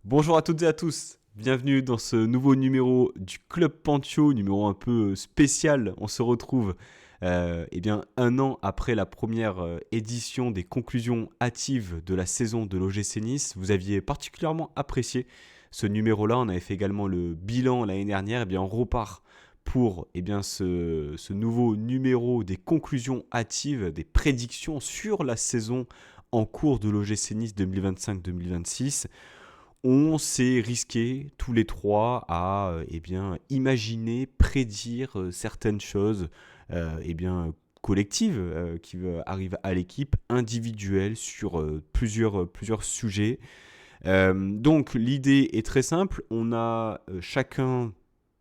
Bonjour à toutes et à tous, bienvenue dans ce nouveau numéro du Club Pancho, numéro un peu spécial. On se retrouve un an après la première édition des conclusions hâtives de la saison de l'OGC Nice. Vous aviez particulièrement apprécié ce numéro-là, on avait fait également le bilan l'année dernière. On repart pour ce nouveau numéro des conclusions hâtives, des prédictions sur la saison en cours de l'OGC Nice 2025-2026. On s'est risqué tous les trois à imaginer, prédire certaines choses collectives qui arrivent à l'équipe, individuelles sur plusieurs sujets. Donc l'idée est très simple, on a chacun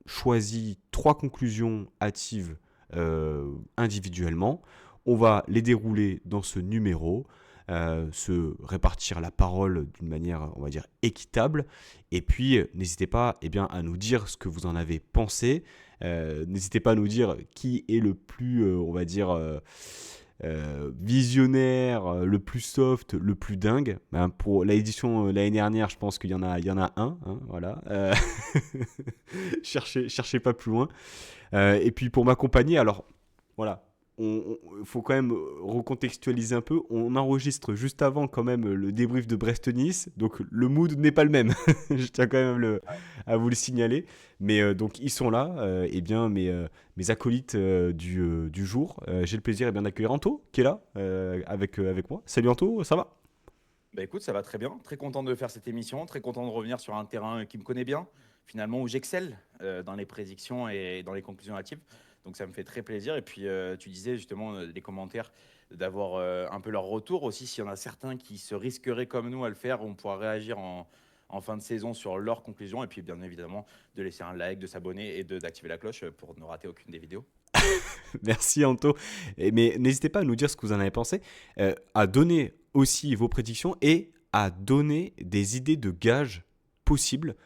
choisi trois conclusions hâtives individuellement. On va les dérouler dans ce numéro, se répartir la parole d'une manière, on va dire, équitable. Et puis, n'hésitez pas à nous dire ce que vous en avez pensé. N'hésitez pas à nous dire qui est le plus, visionnaire, le plus soft, le plus dingue. Pour l'édition l'année dernière, je pense qu'il y en a un. Hein, voilà. Cherchez pas plus loin. Et puis pour m'accompagner, alors voilà, il faut quand même recontextualiser un peu. On enregistre juste avant quand même le débrief de Brest-Nice, donc le mood n'est pas le même. Je tiens quand même à vous le signaler. Mais donc ils sont là, mes acolytes du jour. J'ai le plaisir d'accueillir Anto qui est là avec moi. Salut Anto, ça va? Bah écoute, ça va très bien. Très content de faire cette émission, très content de revenir sur un terrain qui me connaît bien, finalement où j'excelle dans les prédictions et dans les conclusions hâtives. Donc ça me fait très plaisir. Et puis tu disais justement les commentaires d'avoir un peu leur retour aussi. S'il y en a certains qui se risqueraient comme nous à le faire, on pourra réagir en fin de saison sur leurs conclusions. Et puis bien évidemment de laisser un like, de s'abonner et d'activer la cloche pour ne rater aucune des vidéos. Merci Anto. Mais n'hésitez pas à nous dire ce que vous en avez pensé, à donner aussi vos prédictions et à donner des idées de gages possibles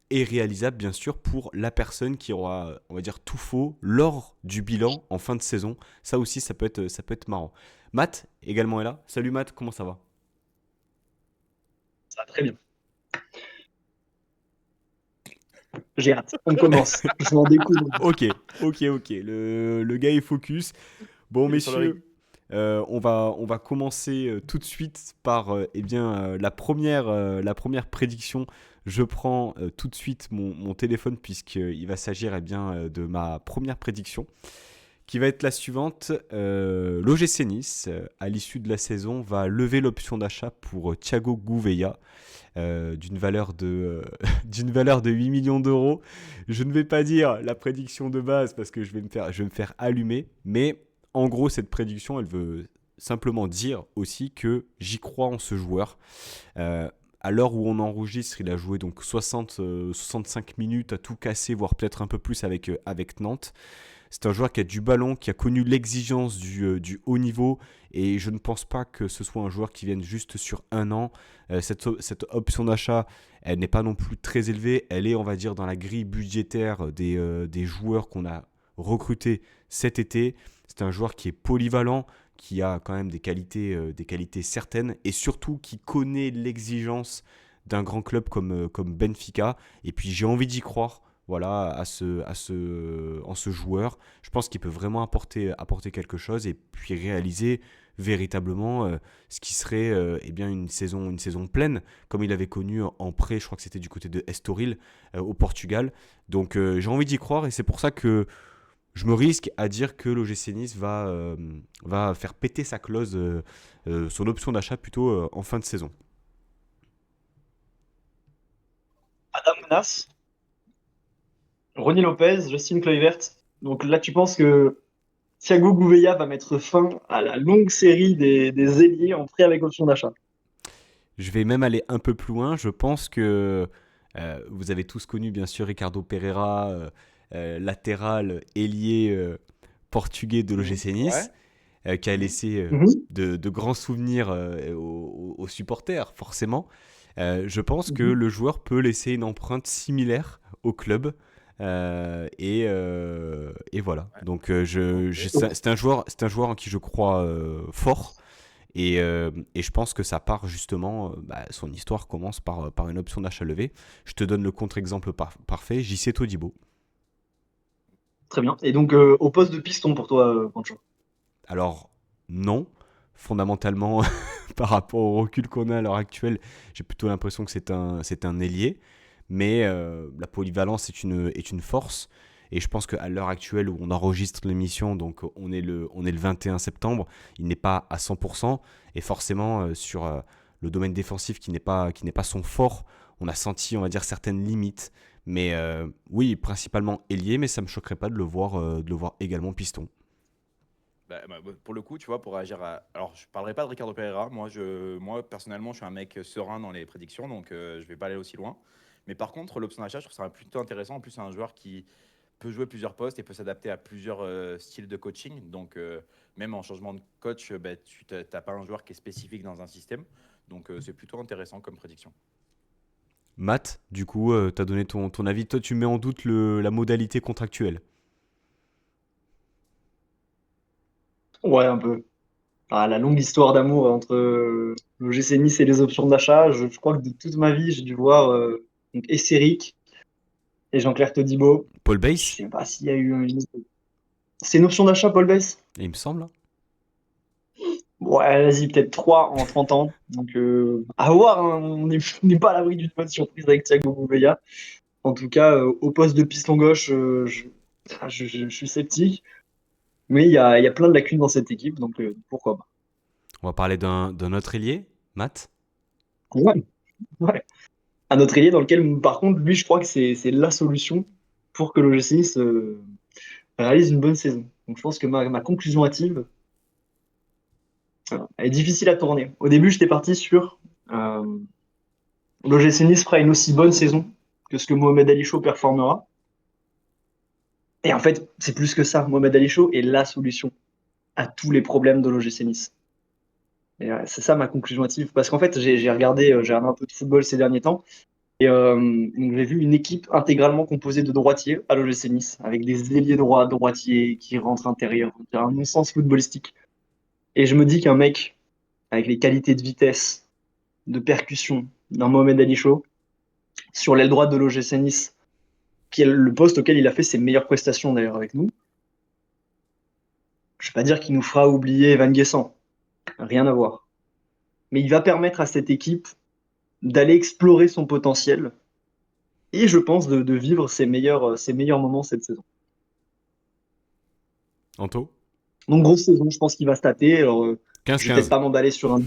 et réalisables bien sûr pour la personne qui aura, on va dire, tout faux lors du bilan en fin de saison. Ça aussi, ça peut être marrant. Matt également est là. Salut Matt, comment ça va? Ça va très bien. J'ai hâte. On commence. Je m'en découvre. Ok. Le gars est focus. Bon, Il est sur le ring. messieurs, on va commencer tout de suite par la première prédiction. Je prends tout de suite mon téléphone puisqu'il va s'agir de ma première prédiction qui va être la suivante. L'OGC Nice, à l'issue de la saison, va lever l'option d'achat pour Thiago Gouveia d'une valeur de 8 millions d'euros. Je ne vais pas dire la prédiction de base parce que je vais me faire allumer, mais en gros, cette prédiction, elle veut simplement dire aussi que j'y crois en ce joueur. À l'heure où on enregistre, il a joué donc 65 minutes à tout casser, voire peut-être un peu plus avec Nantes. C'est un joueur qui a du ballon, qui a connu l'exigence du haut niveau, et je ne pense pas que ce soit un joueur qui vienne juste sur un an. Cette option d'achat, elle n'est pas non plus très élevée. Elle est, on va dire, dans la grille budgétaire des joueurs qu'on a recrutés cet été. C'est un joueur qui est polyvalent, qui a quand même des qualités certaines, et surtout qui connaît l'exigence d'un grand club comme Benfica. Et puis j'ai envie d'y croire, voilà, en ce joueur. Je pense qu'il peut vraiment apporter quelque chose et puis réaliser véritablement ce qui serait une saison pleine, comme il avait connu en prêt, je crois que c'était du côté de Estoril au Portugal. Donc j'ai envie d'y croire et c'est pour ça que je me risque à dire que l'OGC Nice va faire péter sa clause, son option d'achat plutôt en fin de saison. Adam Menas, Ronny Lopez, Justin Kluivert. Donc là, tu penses que Thiago Gouveia va mettre fin à la longue série des ailiers en prêt avec option d'achat. Je vais même aller un peu plus loin. Je pense que vous avez tous connu, bien sûr, Ricardo Pereira, latéral ailier portugais de Mhm. l'OGC Ouais. Nice, qui a Mhm. laissé Mhm. de grands souvenirs aux supporters, forcément. Je pense que Mhm. le joueur peut laisser une empreinte similaire au club. Et voilà. Ouais. Donc, Ok. c'est un joueur en qui je crois fort Et je pense que ça part justement, son histoire commence par une option d'achat levée. Je te donne le contre-exemple parfait, JC Todibo. Très bien. Et donc, au poste de piston pour toi, Pancho. Alors, non, fondamentalement, par rapport au recul qu'on a à l'heure actuelle, j'ai plutôt l'impression que c'est un ailier. Mais la polyvalence est une force. Et je pense qu'à l'heure actuelle où on enregistre l'émission, donc on est le 21 septembre, il n'est pas à 100%. Et forcément, sur le domaine défensif qui n'est pas son fort, on a senti, on va dire, certaines limites. Mais oui, principalement ailier, mais ça ne me choquerait pas de le voir également piston. Pour le coup, tu vois, pour réagir à. Alors, je parlerai pas de Ricardo Pereira. Moi personnellement, je suis un mec serein dans les prédictions, donc je vais pas aller aussi loin. Mais par contre, l'option d'achat, je trouve ça plutôt intéressant. En plus, c'est un joueur qui peut jouer plusieurs postes et peut s'adapter à plusieurs styles de coaching. Donc, même en changement de coach, tu n'as pas un joueur qui est spécifique dans un système. Donc, c'est plutôt intéressant comme prédiction. Matt, du coup, tu as donné ton avis. Toi, tu mets en doute la modalité contractuelle. Ouais, un peu. Ah, la longue histoire d'amour entre le GC Nice et les options d'achat, je crois que de toute ma vie, j'ai dû voir donc Esseric et Jean-Claire Todibo. Paul Je Bass, sais pas s'il y a eu une... C'est une option d'achat, Paul Bess? il me semble. Ouais, vas-y, peut-être 3 en 30 ans. Donc, à voir, hein, on n'est pas à l'abri d'une bonne surprise avec Thiago Gouveia. En tout cas, au poste de piston gauche, je suis sceptique. Mais il y a plein de lacunes dans cette équipe, donc pourquoi pas. On va parler d'un autre ailier, Matt. Ouais, ouais. Un autre ailier dans lequel, par contre, lui, je crois que c'est la solution pour que l'OGC Nice réalise une bonne saison. Donc, je pense que ma conclusion hâtive, elle est difficile à tourner. Au début, j'étais parti sur euh, l'OGC Nice fera une aussi bonne saison que ce que Mohamed Ali Chaud performera. Et en fait, c'est plus que ça. Mohamed Ali Chaud est la solution à tous les problèmes de l'OGC Nice. Et c'est ça ma conclusion hâtive. Parce qu'en fait, j'ai regardé un peu de football ces derniers temps. Et donc j'ai vu une équipe intégralement composée de droitiers à l'OGC Nice, avec des ailiers droits, droitiers qui rentrent intérieur. C'est un non-sens footballistique. Et je me dis qu'un mec avec les qualités de vitesse, de percussion d'un Mohamed Ali Chaud, sur l'aile droite de l'OGC Nice, qui est le poste auquel il a fait ses meilleures prestations d'ailleurs avec nous, je ne vais pas dire qu'il nous fera oublier Van Guessant, rien à voir. Mais il va permettre à cette équipe d'aller explorer son potentiel et je pense de vivre ses meilleurs moments cette saison. Anto. Donc grosse saison, je pense qu'il va se tâter. Alors, je vais peut-être 15-15. pas m'emballer sur un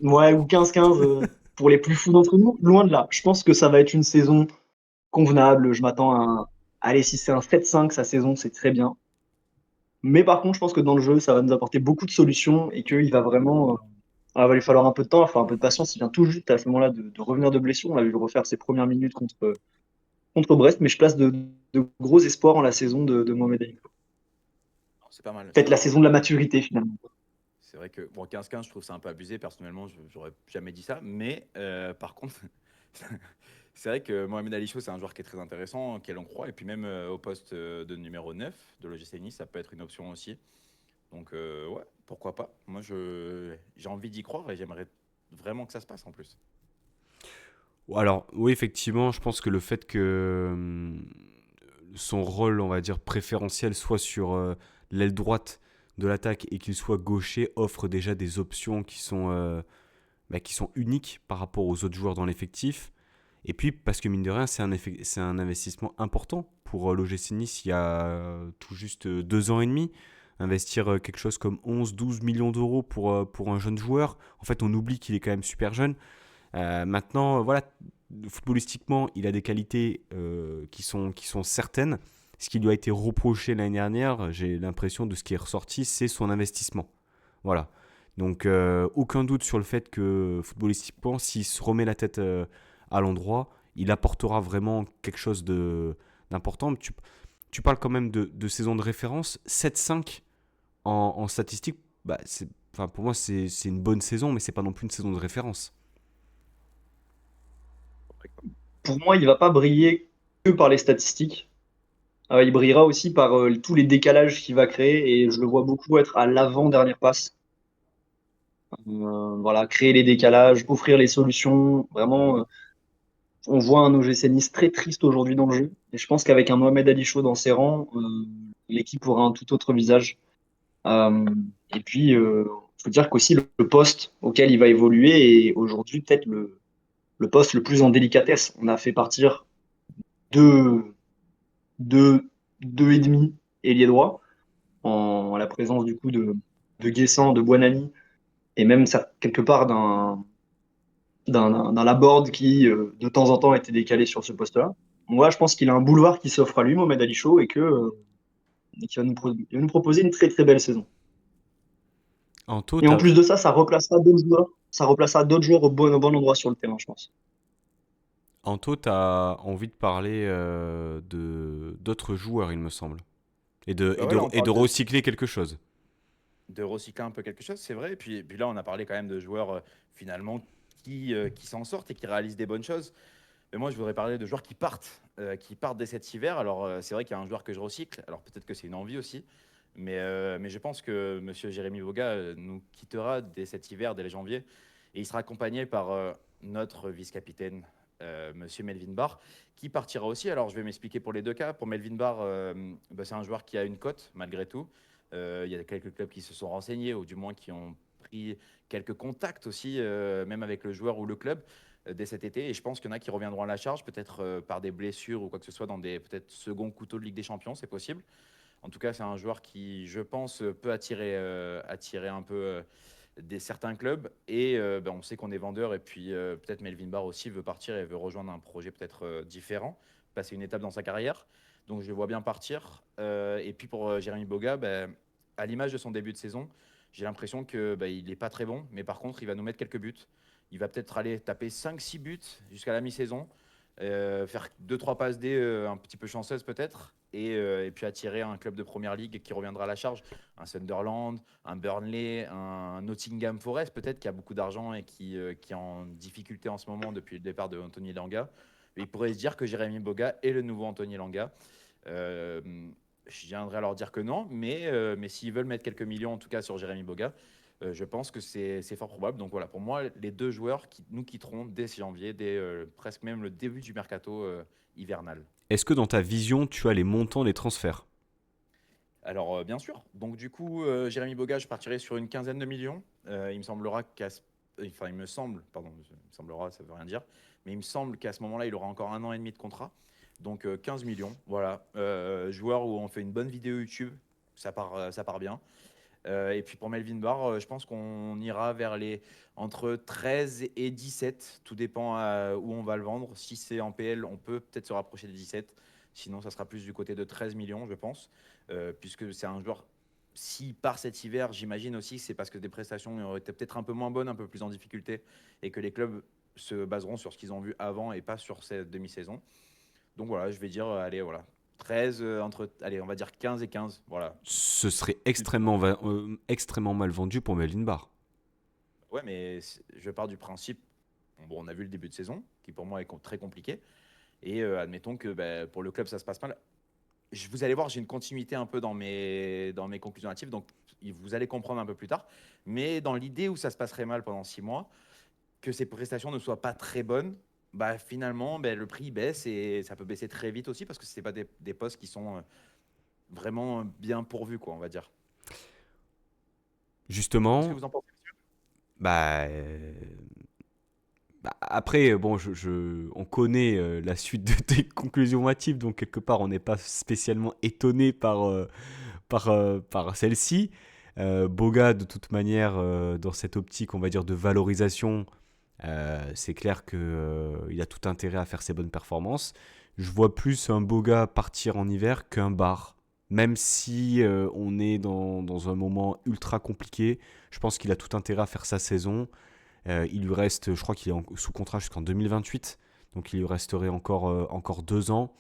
ouais, ou 15-15 pour les plus fous d'entre nous. Loin de là. Je pense que ça va être une saison convenable. Je m'attends à allez, si c'est un 7-5 sa saison, c'est très bien. Mais par contre, je pense que dans le jeu, ça va nous apporter beaucoup de solutions et qu'il va vraiment. Va lui falloir un peu de temps, enfin un peu de patience. Il vient tout juste à ce moment-là de revenir de blessure. On a vu le refaire ses premières minutes contre Brest, mais je place de gros espoirs en la saison de Mohamed Ali. C'est pas mal, c'est Peut-être pas la mal. saison de la maturité finalement. C'est vrai que bon, 15-15, je trouve ça un peu abusé. Personnellement, j'aurais jamais dit ça. Mais par contre, c'est vrai que Mohamed Ali Chaud, c'est un joueur qui est très intéressant, auquel on croit. Et puis même au poste de numéro 9 de l'OGC Nice, ça peut être une option aussi. Donc ouais, pourquoi pas. Moi, j'ai envie d'y croire et j'aimerais vraiment que ça se passe en plus. Alors, oui, effectivement, je pense que le fait que son rôle, on va dire, préférentiel soit sur l'aile droite de l'attaque et qu'il soit gaucher offre déjà des options qui sont uniques par rapport aux autres joueurs dans l'effectif. Et puis, parce que mine de rien, c'est un investissement important pour l'OGC Nice il y a tout juste 2 ans et demi. Investir quelque chose comme 11-12 millions d'euros pour un jeune joueur. En fait, on oublie qu'il est quand même super jeune. Maintenant, voilà, footballistiquement, il a des qualités qui sont certaines. Ce qui lui a été reproché l'année dernière, j'ai l'impression de ce qui est ressorti, c'est son investissement. Voilà. Donc, aucun doute sur le fait que footballistiquement, s'il se remet la tête à l'endroit, il apportera vraiment quelque chose d'important. Tu parles quand même de saison de référence. 7-5 en statistique, enfin, pour moi, c'est une bonne saison, mais c'est pas non plus une saison de référence. Pour moi, il va pas briller que par les statistiques. Il brillera aussi par tous les décalages qu'il va créer et je le vois beaucoup être à l'avant-dernière passe. Voilà, créer les décalages, offrir les solutions. Vraiment, on voit un OGC Nice très triste aujourd'hui dans le jeu. Et je pense qu'avec un Mohamed Ali Chaud dans ses rangs, l'équipe aura un tout autre visage. Euh, et puis, faut dire qu'aussi le poste auquel il va évoluer est aujourd'hui peut-être le poste le plus en délicatesse. On a fait partir deux, deux, deux et demi ailier droit en la présence du coup de Guessant, de Buonani et même ça, quelque part d'un Laborde qui de temps en temps était décalé sur ce poste-là. Moi, je pense qu'il a un boulevard qui s'offre à lui, Mohamed Ali Chaud, et qu'il va il va nous proposer une très très belle saison. Anto, Et en plus de ça, ça replacera d'autres joueurs. Ça replacera d'autres joueurs au bon endroit sur le terrain, je pense. t'as envie de parler de d'autres joueurs, il me semble, Bah ouais, là, on et de parle recycler quelque chose. de recycler un peu quelque chose, c'est vrai. Et puis là, on a parlé quand même de joueurs finalement qui s'en sortent et qui réalisent des bonnes choses. Mais moi, je voudrais parler de joueurs qui partent dès cet hiver. Alors, c'est vrai qu'il y a un joueur que je recycle. Alors, peut-être que c'est une envie aussi. Mais je pense que Monsieur Jérémy Boga nous quittera dès cet hiver, dès le janvier. Et il sera accompagné par notre vice-capitaine, Monsieur Melvin Barr, qui partira aussi. Alors, je vais m'expliquer pour les deux cas. Pour Melvin Barr, bah, c'est un joueur qui a une cote, malgré tout. Il y a quelques clubs qui se sont renseignés, ou du moins qui ont pris quelques contacts aussi, même avec le joueur ou le club dès cet été. Et je pense qu'il y en a qui reviendront à la charge, peut-être par des blessures ou quoi que ce soit, dans des peut-être second couteaux de Ligue des Champions, c'est possible. En tout cas, c'est un joueur qui, je pense, peut attirer un peu certains clubs. Et ben, on sait qu'on est vendeur. Et puis peut-être Melvin Barr aussi veut partir et veut rejoindre un projet peut-être différent, passer une étape dans sa carrière. Donc je le vois bien partir. Et puis pour Jérémy Boga, ben, à l'image de son début de saison, j'ai l'impression que ben, il n'est pas très bon. Mais par contre, il va nous mettre quelques buts. Il va peut-être aller taper 5-6 buts jusqu'à la mi-saison. Faire deux trois passes D un petit peu chanceuses peut-être, et puis attirer un club de première ligue qui reviendra à la charge, un Sunderland, un Burnley, un Nottingham Forest peut-être qui a beaucoup d'argent et qui est en difficulté en ce moment depuis le départ de Anthony Langa. Mais il pourrait se dire que Jérémy Boga est le nouveau Anthony Langa. Euh, je viendrai à leur dire que non, mais s'ils veulent mettre quelques millions en tout cas sur Jérémy Boga, je pense que c'est fort probable. Donc voilà, pour moi, les deux joueurs qui nous quitteront dès janvier, dès presque même le début du mercato hivernal. Est-ce que dans ta vision, tu as les montants des transferts? Alors, bien sûr. Donc, du coup, Jérémy Boga, je partirai sur une quinzaine de millions. Il me semblera enfin, il me semble, pardon, il me semblera, ça veut rien dire, mais il me semble qu'à ce moment-là, il aura encore un an et demi de contrat. Donc, 15 millions, voilà. Joueur où on fait une bonne vidéo YouTube, ça part bien. Et puis pour Melvin Barr, je pense qu'on ira vers les entre 13 et 17. Tout dépend où on va le vendre. Si c'est en PL, on peut peut-être se rapprocher des 17. Sinon, ça sera plus du côté de 13 millions, je pense. Puisque c'est un joueur, s'il part cet hiver, j'imagine aussi que c'est parce que des prestations auraient été peut-être un peu moins bonnes, un peu plus en difficulté, et que les clubs se baseront sur ce qu'ils ont vu avant et pas sur cette demi-saison. Donc voilà, je vais dire, allez, voilà. 13, allez, on va dire 15 et 15. Voilà. Ce serait Plutôt. extrêmement mal vendu pour Melvin Barr. Ouais, mais je pars du principe, bon, on a vu le début de saison, qui pour moi est très compliqué, et admettons que bah, pour le club ça se passe mal. Vous allez voir, j'ai une continuité un peu dans mes conclusions hâtives, donc vous allez comprendre un peu plus tard. Mais dans l'idée où ça se passerait mal pendant 6 mois, que ces prestations ne soient pas très bonnes, bah finalement bah, le prix baisse et ça peut baisser très vite aussi parce que ce n'est pas des postes qui sont vraiment bien pourvus, quoi, on va dire. Qu'est-ce que Justement, vous en pensez? bah, après, bon, on connaît la suite de tes conclusions hâtives, donc quelque part, on n'est pas spécialement étonné par celle-ci. Boga, de toute manière, dans cette optique, on va dire, de valorisation, c'est clair qu'il a tout intérêt à faire ses bonnes performances. Je vois plus un Boga partir en hiver qu'un Bar. Même si on est dans un moment ultra compliqué, je pense qu'il a tout intérêt à faire sa saison. Il lui reste, je crois qu'il est sous contrat jusqu'en 2028, donc il lui resterait encore 2 ans.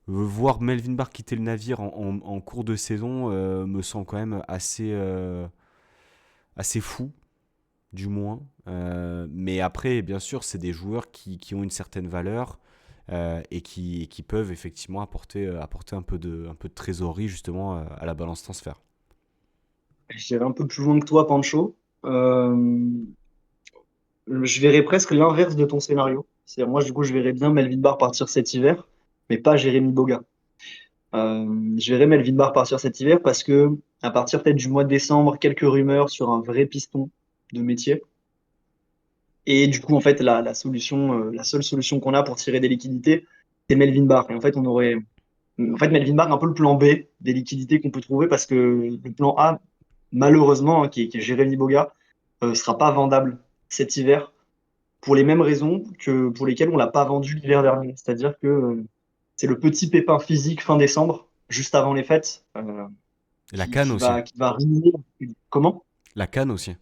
Voir Melvin Barr quitter le navire en cours de saison me semble quand même assez fou, du moins. Mais après, bien sûr, c'est des joueurs qui ont une certaine valeur et qui peuvent effectivement apporter un peu de trésorerie justement à la balance transfert. J'irai un peu plus loin que toi, Pancho. Euh, je verrais presque l'inverse de ton scénario. C'est moi, du coup, je verrais bien Melvin Barr partir cet hiver, mais pas Jérémy Boga. Je verrais Melvin Barr partir cet hiver parce que à partir peut-être du mois de décembre, quelques rumeurs sur un vrai piston de métier. Et du coup, en fait, la seule solution qu'on a pour tirer des liquidités, c'est Melvin Barr. Et en fait, Melvin Barr est un peu le plan B des liquidités qu'on peut trouver parce que le plan A, malheureusement, hein, qui est Jérémy Boga, sera pas vendable cet hiver pour les mêmes raisons que pour lesquelles on l'a pas vendu l'hiver dernier. C'est-à-dire que c'est le petit pépin physique fin décembre, juste avant les fêtes, Et la canne aussi. qui va ruiner. Comment? La canne aussi.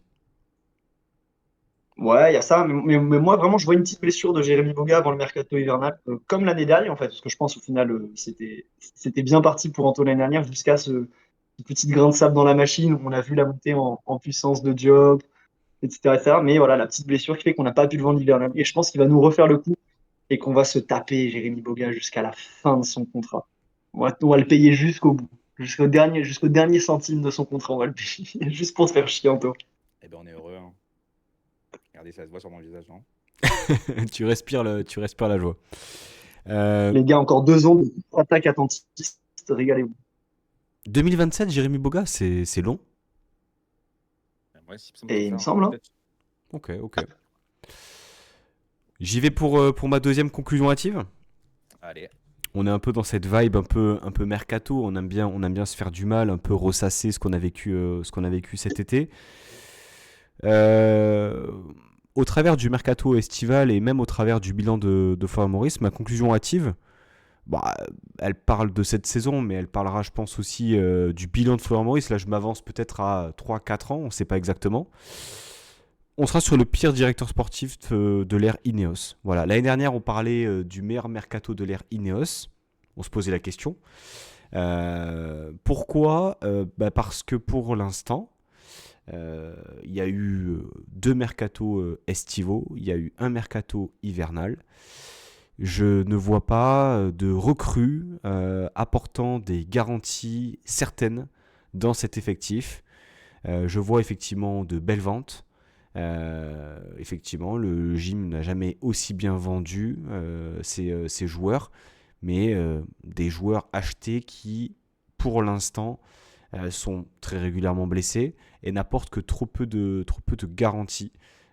Ouais, il y a ça. Mais moi, vraiment, je vois une petite blessure de Jérémy Boga avant le mercato hivernal, comme l'année dernière, en fait, parce que je pense au final, c'était bien parti pour Anto l'année dernière jusqu'à ce petit grain de sable dans la machine. On a vu la montée en puissance de Diop, etc., etc. Mais voilà, la petite blessure qui fait qu'on n'a pas pu le vendre hivernal. Et je pense qu'il va nous refaire le coup et qu'on va se taper Jérémy Boga jusqu'à la fin de son contrat. On va le payer jusqu'au bout, jusqu'au dernier centime de son contrat. On va le payer juste pour se faire chier, Anto. Eh ben, on est heureux. Hein. Regardez, ça se voit sur mon visage, non? Tu respires la joie. Euh, Les gars, encore 2 ans de attaque attentiste, régalez-vous. 2027, Jérémy Boga, c'est long. Ouais, si, ça me Et fait il me ça. semble, hein. Peut-être. Ok. J'y vais pour ma deuxième conclusion hâtive. Allez. On est un peu dans cette vibe un peu mercato. On aime bien se faire du mal, un peu ressasser ce qu'on a vécu cet été. Euh, Au travers du mercato estival et même au travers du bilan de Florent Maurice, ma conclusion hâtive, bah, elle parle de cette saison, mais elle parlera, je pense, aussi du bilan de Florent Maurice. Là, je m'avance peut-être à 3-4 ans, on ne sait pas exactement. On sera sur le pire directeur sportif de l'ère Ineos. Voilà. L'année dernière, on parlait du meilleur mercato de l'ère Ineos. On se posait la question. Pourquoi Parce que pour l'instant, il y a eu 2 mercatos estivaux, il y a eu un mercato hivernal. Je ne vois pas de recrues apportant des garanties certaines dans cet effectif. Je vois effectivement de belles ventes. Effectivement, le gym n'a jamais aussi bien vendu ses joueurs, mais des joueurs achetés qui, pour l'instant, sont très régulièrement blessés et n'apportent que trop peu de garanties,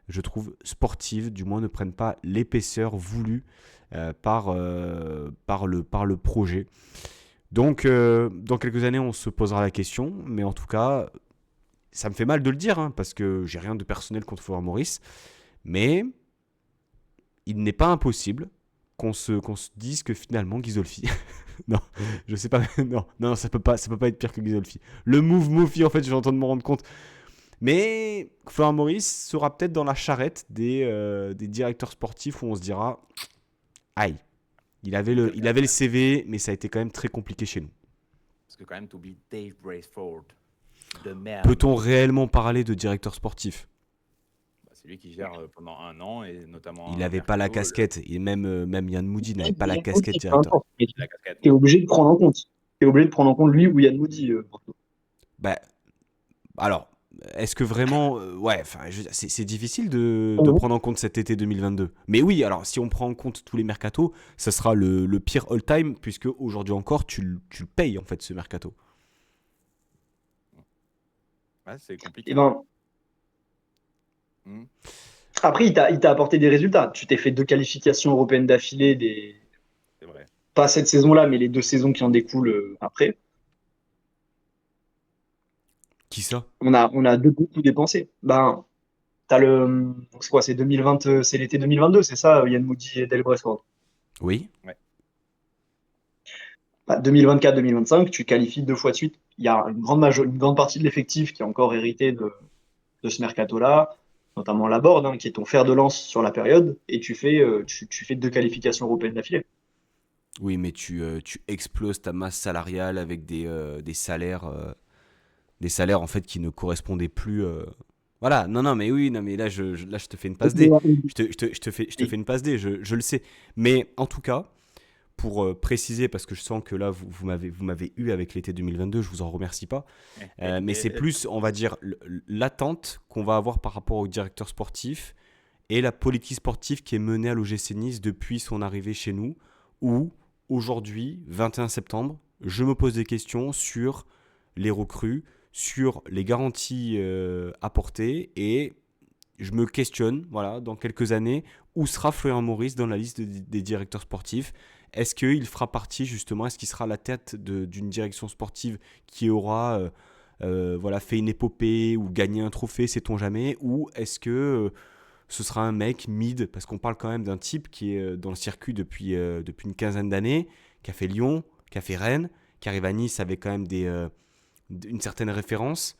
je trouve, sportives, du moins ne prennent pas l'épaisseur voulue par le projet. Donc, dans quelques années, on se posera la question, mais en tout cas, ça me fait mal de le dire, hein, parce que j'ai rien de personnel contre Florent Maurice, mais il n'est pas impossible qu'on se dise que finalement Ghisolfi. Non, je sais pas. Non, ça peut pas être pire que Ghisolfi. Le move Mofi, en fait, j'ai entendu me rendre compte. Mais Florent Maurice sera peut-être dans la charrette des directeurs sportifs où on se dira, aïe, il avait le CV, mais ça a été quand même très compliqué chez nous. Parce que quand même, t'oublies Dave Braceford. De merde. Peut-on réellement parler de directeur sportif? Bah, c'est lui qui gère pendant 1 an et notamment. Il n'avait pas la mercato, casquette. Et même Yann Moody n'avait pas la Yann casquette Moody, peu directeur. importe, mais la casquette. t'es obligé de prendre en compte. T'es obligé de prendre en compte lui ou Yann Moody. Bah, alors, est-ce que vraiment. Ouais, enfin, c'est difficile de Mhm. prendre en compte cet été 2022. Mais oui, alors, si on prend en compte tous les mercatos, ça sera le pire all-time, puisque aujourd'hui encore, tu le payes, en fait, ce mercato. Ouais, c'est compliqué. Et ben, Hmm. après, il t'a apporté des résultats. Tu t'es fait 2 qualifications européennes d'affilée, C'est vrai. pas cette saison-là, mais les 2 saisons qui en découlent après. Qui ça? On a beaucoup dépensé. Ben, c'est quoi, c'est 2020, c'est l'été 2022, c'est ça, Yann Moody et Del Bresford. Oui. Ouais. 2024-2025, tu qualifies 2 fois de suite. Il y a une grande partie de l'effectif qui est encore hérité de ce mercato-là, notamment Laborde, hein, qui est ton fer de lance sur la période, et tu fais 2 qualifications européennes d'affilée. Oui, mais tu exploses ta masse salariale avec des salaires en fait qui ne correspondaient plus. Voilà, non, mais oui, non, mais là, là, je te fais une passe D. Je te fais une passe D, je le sais. Mais en tout cas, pour préciser, parce que je sens que là, vous m'avez eu avec l'été 2022, je vous en remercie pas. Mais c'est plus, on va dire, l'attente qu'on va avoir par rapport au directeur sportif et la politique sportive qui est menée à l'OGC Nice depuis son arrivée chez nous, où aujourd'hui, 21 septembre, je me pose des questions sur les recrues, sur les garanties apportées, et je me questionne, voilà, dans quelques années, où sera Florian Maurice dans la liste des directeurs sportifs. Est-ce qu'il fera partie justement, est-ce qu'il sera à la tête d'une direction sportive qui aura voilà, fait une épopée ou gagné un trophée, sait-on jamais, ou est-ce que ce sera un mec mid, parce qu'on parle quand même d'un type qui est dans le circuit depuis une quinzaine d'années, qui a fait Lyon, qui a fait Rennes, qui arrive à Nice avec quand même une certaine référence.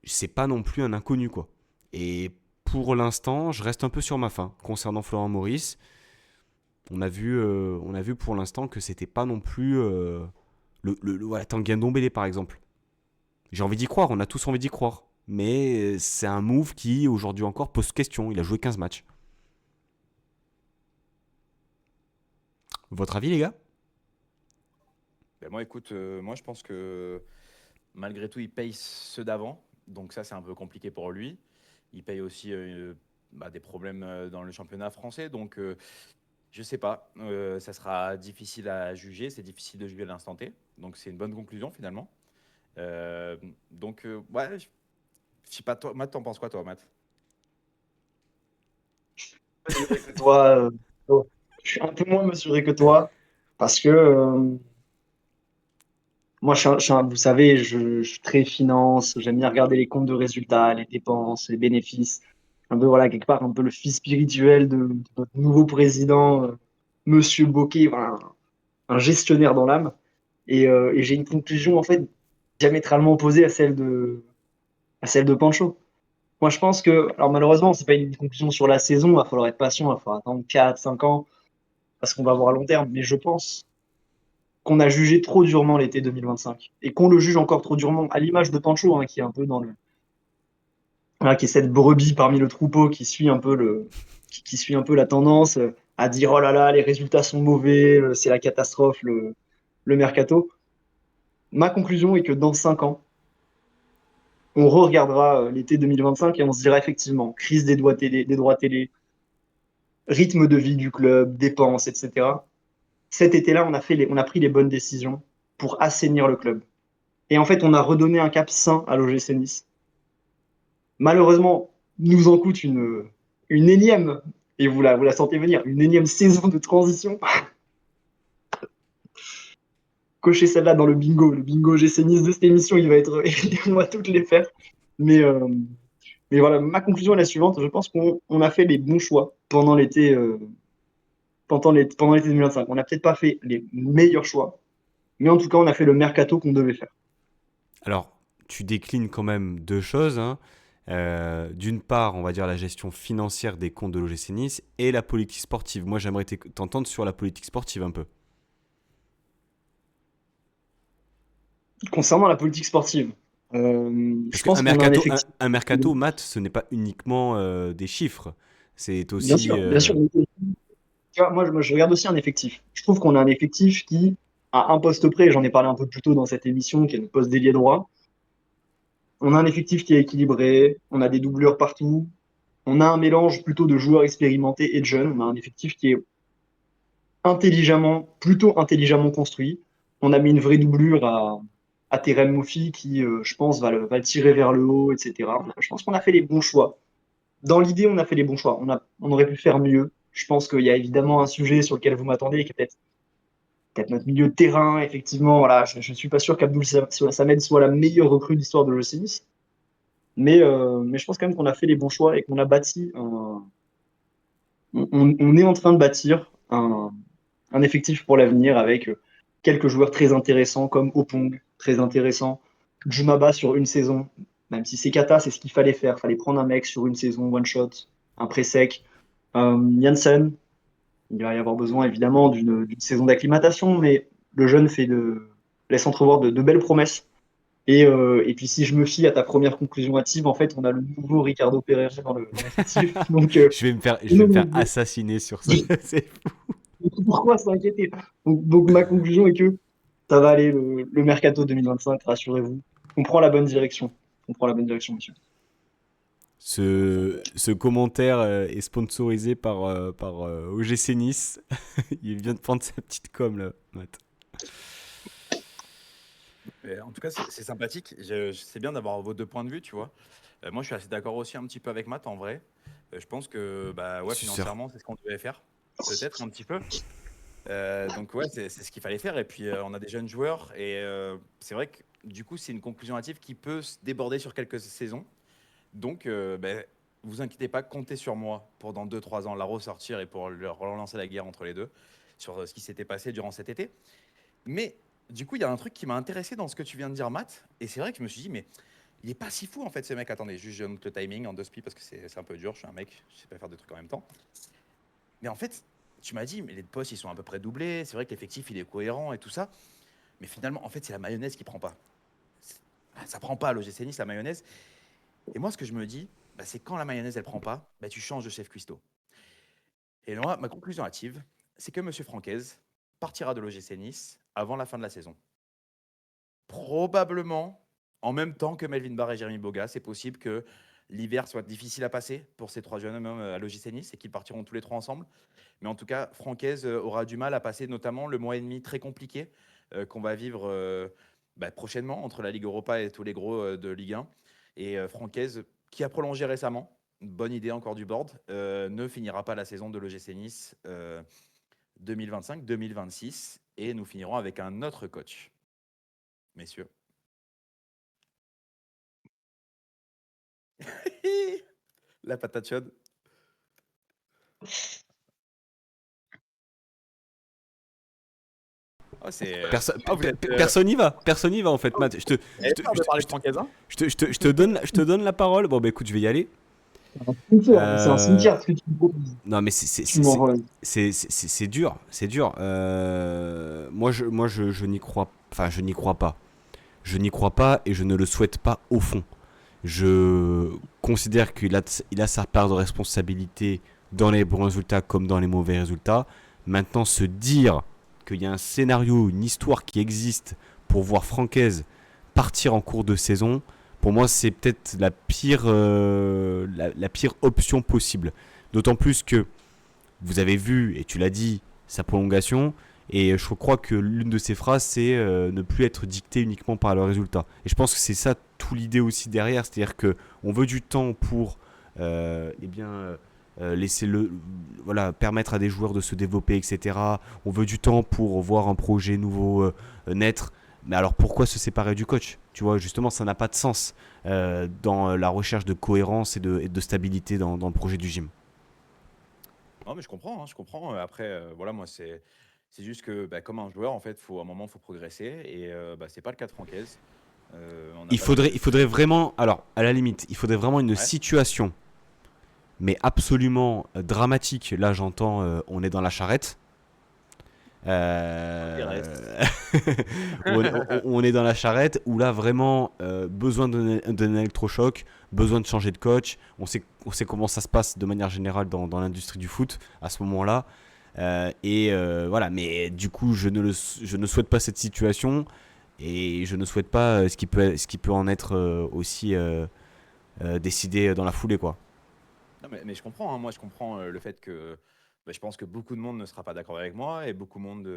C'est pas non plus un inconnu, quoi. Et pour l'instant, je reste un peu sur ma faim concernant Florent Maurice. On a vu pour l'instant que c'était pas non plus voilà, Tanguy Ndombele par exemple. J'ai envie d'y croire, on a tous envie d'y croire. Mais c'est un move qui aujourd'hui encore pose question. Il a joué 15 matchs. Votre avis, les gars? Ben moi, écoute, moi je pense que malgré tout, il paye ceux d'avant. Donc ça, c'est un peu compliqué pour lui. Il paye aussi des problèmes dans le championnat français. Donc je sais pas. Ça sera difficile à juger. C'est difficile de juger à l'instant T. Donc c'est une bonne conclusion finalement. Ouais, je sais pas, toi, Matt, t'en penses quoi, toi, Matt? Mesuré que toi, je suis un peu moins mesuré que toi parce que moi, vous savez, je suis très finance, j'aime bien regarder les comptes de résultats, les dépenses, les bénéfices. Un peu, voilà, quelque part, un peu le fils spirituel de notre nouveau président, Monsieur Bocquet, voilà, un gestionnaire dans l'âme. Et j'ai une conclusion, en fait, diamétralement opposée à celle de Pancho. Moi, je pense que, alors malheureusement, c'est pas une conclusion sur la saison, il va falloir être patient, il va falloir attendre 4, 5 ans, parce qu'on va voir à long terme. Mais je pense qu'on a jugé trop durement l'été 2025 et qu'on le juge encore trop durement, à l'image de Pancho, hein, qui est un peu voilà, qui est cette brebis parmi le troupeau qui suit un peu qui suit un peu la tendance à dire oh là là, les résultats sont mauvais, c'est la catastrophe, le mercato. Ma conclusion est que dans 5 ans, on re-regardera l'été 2025 et on se dira effectivement crise des droits télé, rythme de vie du club, dépenses, etc. Cet été-là, on a pris les bonnes décisions pour assainir le club. Et en fait, on a redonné un cap sain à l'OGC Nice. Malheureusement, il nous en coûte une énième, et vous la sentez venir, une énième saison de transition. Cochez celle-là dans le bingo GC Nice de cette émission, il va être, on va toutes les faire. Mais, euh, mais voilà, ma conclusion est la suivante. Je pense qu'on a fait les bons choix pendant l'été 2025. On n'a peut-être pas fait les meilleurs choix, mais en tout cas, on a fait le mercato qu'on devait faire. Alors, tu déclines quand même deux choses, hein. D'une part, on va dire la gestion financière des comptes de l'OGC Nice et la politique sportive. Moi, j'aimerais t'entendre sur la politique sportive un peu. Concernant la politique sportive, je Parce pense qu'un qu'on a un mercato, effectif. un mercato, Matt, ce n'est pas uniquement des chiffres. C'est Bien aussi. sûr, bien sûr. Tu vois, moi, je regarde aussi un effectif. Je trouve qu'on a un effectif qui, à un poste près, j'en ai parlé un peu plus tôt dans cette émission, qui est le poste d'ailier droit. On a un effectif qui est équilibré, on a des doublures partout, on a un mélange plutôt de joueurs expérimentés et de jeunes. On a un effectif qui est plutôt intelligemment construit. On a mis une vraie doublure à Terem Moffi qui, je pense, va le tirer vers le haut, etc. Je pense qu'on a fait les bons choix. Dans l'idée, on a fait les bons choix. On aurait pu faire mieux. Je pense qu'il y a évidemment un sujet sur lequel vous m'attendez, qui est peut-être notre milieu de terrain. Effectivement, voilà, je ne suis pas sûr qu'Abdoul Samed soit la meilleure recrue de l'histoire de l'OCI. Mais je pense quand même qu'on a fait les bons choix et qu'on a bâti on est en train de bâtir un effectif pour l'avenir avec quelques joueurs très intéressants comme Opong, très intéressant. Jumaba sur une saison, même si c'est cata, c'est ce qu'il fallait faire. Il fallait prendre un mec sur une saison, one shot, un pré-sec. Janssen, il va y avoir besoin évidemment d'une saison d'acclimatation, mais le jeune laisse entrevoir de belles promesses. Et puis si je me fie à ta première conclusion hâtive, en fait, on a le nouveau Ricardo Pereira dans l'effectif. Donc, Je vais me faire assassiner sur ça. C'est fou. Pourquoi s'inquiéter? Donc, ma conclusion est que ça va aller le mercato 2025, rassurez-vous. On prend la bonne direction. On prend la bonne direction, monsieur. Bon, ça va. Ce commentaire est sponsorisé par OGC Nice. Il vient de prendre sa petite com là, Matt. Mais en tout cas, c'est sympathique. C'est bien d'avoir vos deux points de vue, tu vois. Moi, je suis assez d'accord aussi un petit peu avec Matt en vrai. Je pense que bah ouais, Suceur. financièrement, c'est ce qu'on devait faire, peut-être un petit peu. Donc ouais, c'est ce qu'il fallait faire. Et puis on a des jeunes joueurs et c'est vrai que du coup, c'est une conclusion hâtive qui peut se déborder sur quelques saisons. Donc vous inquiétez pas, comptez sur moi pour dans 2-3 ans la ressortir et pour leur relancer la guerre entre les deux sur ce qui s'était passé durant cet été. Mais du coup, il y a un truc qui m'a intéressé dans ce que tu viens de dire, Matt. Et c'est vrai que je me suis dit, mais il est pas si fou en fait, ce mec. Attendez, juste je note le timing en deux spi parce que c'est un peu dur. Je suis un mec, je sais pas faire deux trucs en même temps. Mais en fait, tu m'as dit, mais les postes ils sont à peu près doublés. C'est vrai que l'effectif il est cohérent et tout ça. Mais finalement, en fait, c'est la mayonnaise qui prend pas. Ça prend pas l'OGC Nice, la mayonnaise. Et moi, ce que je me dis, bah, c'est quand la mayonnaise elle prend pas, bah, tu changes de chef cuistot. Et moi, ma conclusion hâtive, c'est que Monsieur Francaise partira de l'OGC Nice avant la fin de la saison. Probablement en même temps que Melvin Barr et Jérémy Boga. C'est possible que l'hiver soit difficile à passer pour ces trois jeunes hommes à l'OGC Nice et qu'ils partiront tous les trois ensemble. Mais en tout cas, Francaise aura du mal à passer notamment le mois et demi très compliqué qu'on va vivre prochainement entre la Ligue Europa et tous les gros de Ligue 1. Et Francaise, qui a prolongé récemment, une bonne idée encore du board, ne finira pas la saison de l'OGC Nice 2025-2026 et nous finirons avec un autre coach, messieurs. La patate chaude. Oh, vous êtes. Personne n'y va. Personne n'y va en fait, Matt. Vous avez peur de parler francaise, hein? Je te donne la parole. Bon, bah écoute, je vais y aller. C'est un Euh, cimetière ce que tu me proposes. non, mais Tu m'envoies. c'est dur. C'est dur. Je n'y crois. Enfin, je n'y crois pas. Je n'y crois pas et je ne le souhaite pas au fond. Je considère il a sa part de responsabilité dans les bons résultats comme dans les mauvais résultats. Maintenant, se dire qu'il y a un scénario, une histoire qui existe pour voir Francaise partir en cours de saison, pour moi, c'est peut-être la pire option possible. D'autant plus que vous avez vu, et tu l'as dit, sa prolongation. Et je crois que l'une de ses phrases, c'est ne plus être dicté uniquement par le résultat. Et je pense que c'est ça tout l'idée aussi derrière, c'est-à-dire que on veut du temps pour laisser voilà, permettre à des joueurs de se développer, etc. On veut du temps pour voir un projet nouveau naître. Mais alors pourquoi se séparer du coach? Tu vois, justement, ça n'a pas de sens dans la recherche de cohérence et de stabilité dans le projet du gym. Non, mais je comprends, hein, je comprends. Après, voilà, moi, c'est juste que, comme un joueur, en fait, à un moment, il faut progresser. Et c'est pas le cas de Francaise. On n'a pas vu Il de faudrait vraiment, alors à la limite, il faudrait vraiment une Ouais, situation, mais absolument dramatique. Là, j'entends, on est dans la charrette. intéresse. Euh, on est dans la charrette où là vraiment besoin d'un électrochoc, besoin de changer de coach. On sait comment ça se passe de manière générale dans l'industrie du foot à ce moment-là. Voilà, mais du coup, je ne souhaite pas cette situation et je ne souhaite pas ce qui peut en être aussi décidé dans la foulée, quoi. Non, mais je comprends, hein, moi, je comprends le fait que je pense que beaucoup de monde ne sera pas d'accord avec moi et beaucoup de monde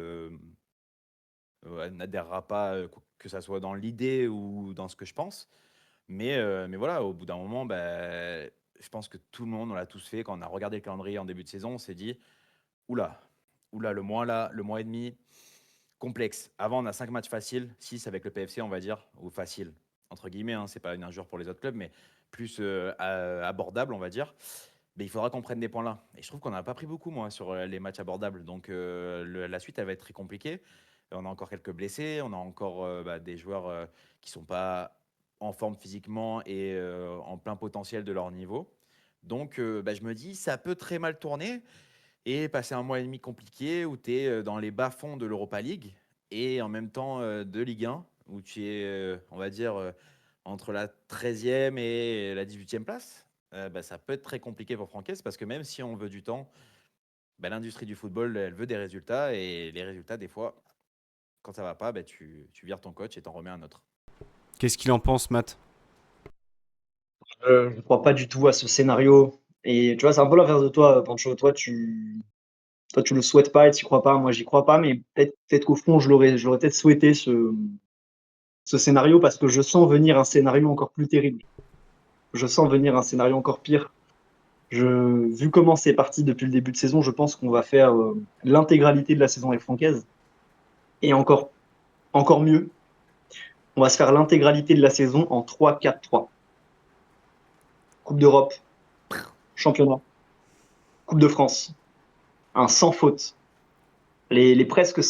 n'adhérera pas, que ça soit dans l'idée ou dans ce que je pense. Mais voilà, au bout d'un moment, je pense que tout le monde, on l'a tous fait. Quand on a regardé le calendrier en début de saison, on s'est dit, oula, oula, le mois là, le mois et demi, complexe. Avant, on a 5 matchs faciles, 6 avec le PFC, on va dire, ou facile, entre guillemets, hein, c'est pas une injure pour les autres clubs, mais plus abordable, on va dire. Mais il faudra qu'on prenne des points là. Et je trouve qu'on n'a pas pris beaucoup, moi, sur les matchs abordables. Donc la suite, elle va être très compliquée. On a encore quelques blessés, on a encore des joueurs qui sont pas en forme physiquement et en plein potentiel de leur niveau. Donc je me dis, ça peut très mal tourner et passer un mois et demi compliqué où tu es dans les bas-fonds de l'Europa League et en même temps de Ligue 1, où tu es, on va dire, entre la 13e et la 18e place. Ça peut être très compliqué pour Francaise parce que même si on veut du temps, bah, l'industrie du football, elle veut des résultats et les résultats, des fois, quand ça va pas, bah, tu vires ton coach et t'en remets un autre. Qu'est-ce qu'il en pense, Matt? Je crois pas du tout à ce scénario. Et tu vois, c'est un peu l'inverse de toi, Pancho. Toi, tu le souhaites pas et tu y crois pas. Moi, j'y crois pas, mais peut-être qu'au fond, je l'aurais peut-être souhaité ce scénario parce que je sens venir un scénario encore plus terrible. Je sens venir un scénario encore pire. Vu comment c'est parti depuis le début de saison, je pense qu'on va faire l'intégralité de la saison avec Francaise. Et encore mieux, on va se faire l'intégralité de la saison en 3-4-3. Coupe d'Europe, championnat, Coupe de France, un sans faute. Les presque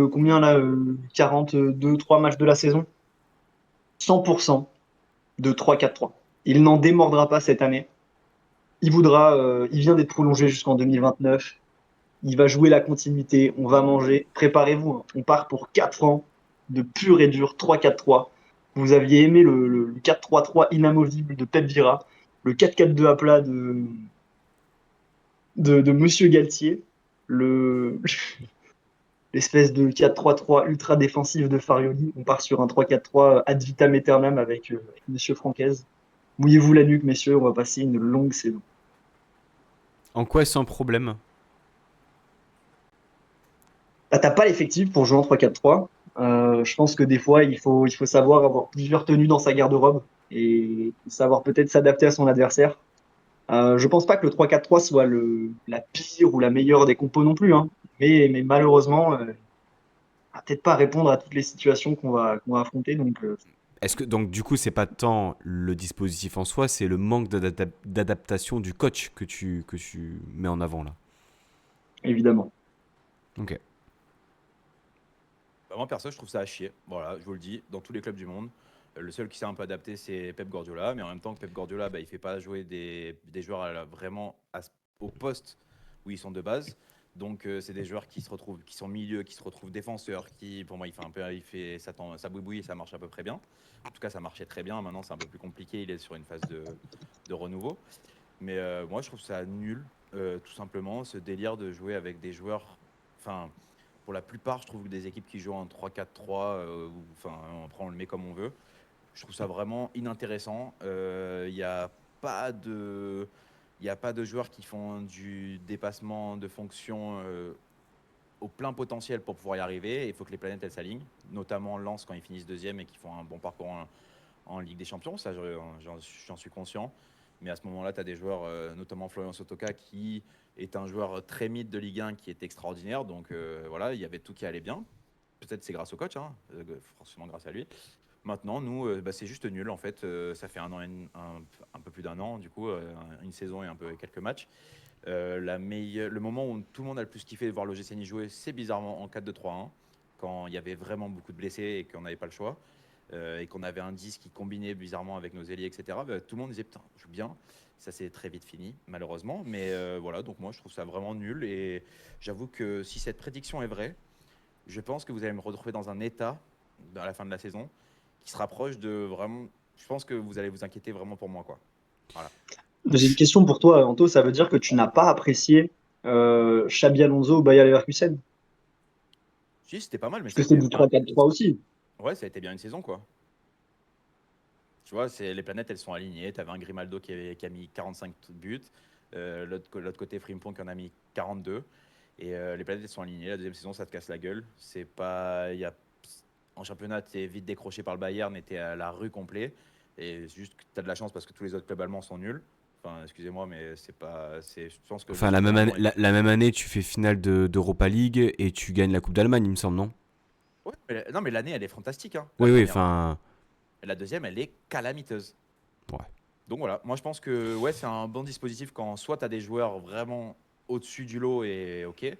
combien là 42, 3 matchs de la saison 100% de 3-4-3. Il n'en démordra pas cette année. Il vient d'être prolongé jusqu'en 2029. Il va jouer la continuité. On va manger. Préparez-vous. Hein. On part pour 4 ans de pur et dur 3-4-3. Vous aviez aimé le 4-3-3 inamovible de Pep Vira, le 4-4-2 à plat de Monsieur Galtier, le, l'espèce de 4-3-3 ultra défensif de Farioli. On part sur un 3-4-3 ad vitam aeternam avec Monsieur Francaise. Mouillez-vous la nuque, messieurs, on va passer une longue saison. En quoi c'est un problème? Ah, t'as pas l'effectif pour jouer en 3-4-3. Je pense que des fois, il faut savoir avoir plusieurs tenues dans sa garde-robe et savoir peut-être s'adapter à son adversaire. Je pense pas que le 3-4-3 soit la pire ou la meilleure des compos non plus, hein. Mais malheureusement, va peut-être pas répondre à toutes les situations qu'on va affronter. Donc, Est-ce que donc du coup c'est pas tant le dispositif en soi, c'est le manque d'adaptation du coach que tu mets en avant là. évidemment. Ok. Bah, moi, perso, je trouve ça à chier. Voilà, je vous le dis, dans tous les clubs du monde. Le seul qui s'est un peu adapté, c'est Pep Guardiola. Mais en même temps que Pep Guardiola, bah, il fait pas jouer des joueurs vraiment au poste où ils sont de base. Donc, c'est des joueurs qui se retrouvent, qui sont milieux, qui se retrouvent défenseurs, qui, pour moi, il fait ça boubouille et ça marche à peu près bien. En tout cas, ça marchait très bien. Maintenant, c'est un peu plus compliqué. Il est sur une phase de renouveau. Mais moi, je trouve ça nul, tout simplement, ce délire de jouer avec des joueurs. Enfin, pour la plupart, je trouve que des équipes qui jouent en 3-4-3, enfin, on le met comme on veut, je trouve ça vraiment inintéressant. Il n'y a pas de. Il n'y a pas de joueurs qui font du dépassement de fonction au plein potentiel pour pouvoir y arriver. Il faut que les planètes elles s'alignent, notamment Lens quand ils finissent deuxième et qu'ils font un bon parcours en Ligue des Champions. Ça, j'en suis conscient. Mais à ce moment-là, tu as des joueurs, notamment Florian Sotoka, qui est un joueur très mythe de Ligue 1 qui est extraordinaire. Donc voilà, il y avait tout qui allait bien. Peut-être c'est grâce au coach, hein, forcément grâce à lui. Maintenant, nous, bah, c'est juste nul en fait. Ça fait un peu plus d'un an, du coup, une saison et un peu quelques matchs. Le moment où tout le monde a le plus kiffé de voir l'OGC Nice jouer, c'est bizarrement en 4-2-3-1, quand il y avait vraiment beaucoup de blessés et qu'on n'avait pas le choix. Et qu'on avait un 10 qui combinait bizarrement avec nos ailiers, etc. Bah, tout le monde disait putain, je joue bien. Ça s'est très vite fini, malheureusement. Mais voilà, donc moi je trouve ça vraiment nul. Et j'avoue que si cette prédiction est vraie, je pense que vous allez me retrouver dans un état à la fin de la saison qui se rapproche de vraiment. Je pense que vous allez vous inquiéter vraiment pour moi, quoi. Voilà. J'ai une question pour toi, Anto. Ça veut dire que tu n'as pas apprécié Xabi Alonso au Bayer Leverkusen? Si, c'était pas mal, mais Parce ça a que c'est été. du 3-4-3 aussi. Ouais, ça a été bien une saison, quoi. Tu vois, les planètes, elles sont alignées. Tu avais un Grimaldo qui a mis 45 buts. L'autre côté, Frimpong qui en a mis 42. Et les planètes, elles sont alignées. La deuxième saison, ça te casse la gueule. C'est pas. En championnat, tu es vite décroché par le Bayern et tu es à la rue complet. Et c'est juste que tu as de la chance parce que tous les autres clubs allemands sont nuls. Enfin, excusez-moi, mais c'est pas. Je pense que Enfin juste la même année, Lyon la même année, tu fais finale d'Europa League et tu gagnes la Coupe d'Allemagne, il me semble, non? Ouais, non, mais l'année, elle est fantastique, hein, la Oui, oui, première. Hein. enfin, Et la deuxième, elle est calamiteuse. ouais. Donc voilà, moi je pense que ouais, c'est un bon dispositif quand soit tu as des joueurs vraiment au-dessus du lot et ok.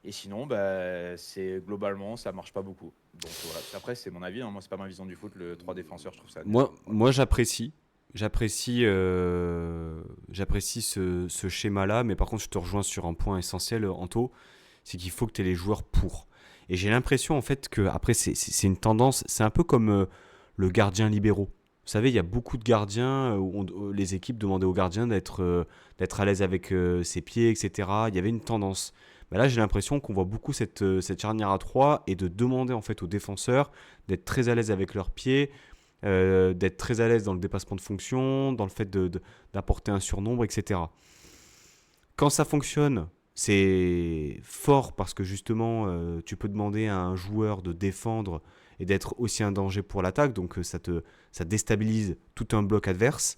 Et sinon, bah, c'est globalement, ça marche pas beaucoup. Donc voilà. Après, c'est mon avis, hein. Moi, c'est pas ma vision du foot. Le 3 défenseurs, je trouve ça nul. Voilà. Moi j'apprécie ce schéma-là, mais par contre, je te rejoins sur un point essentiel, Anto, c'est qu'il faut que tu aies les joueurs pour. Et j'ai l'impression, en fait, que après, c'est une tendance, c'est un peu comme le gardien libéraux. Vous savez, il y a beaucoup de gardiens où les équipes demandaient aux gardiens d'être à l'aise avec ses pieds, etc. Il y avait une tendance. Mais là, j'ai l'impression qu'on voit beaucoup cette charnière à 3 et de demander en fait aux défenseurs d'être très à l'aise avec leurs pieds, d'être très à l'aise dans le dépassement de fonction, dans le fait d'apporter un surnombre, etc. Quand ça fonctionne, c'est fort parce que justement, tu peux demander à un joueur de défendre et d'être aussi un danger pour l'attaque, donc ça déstabilise tout un bloc adverse.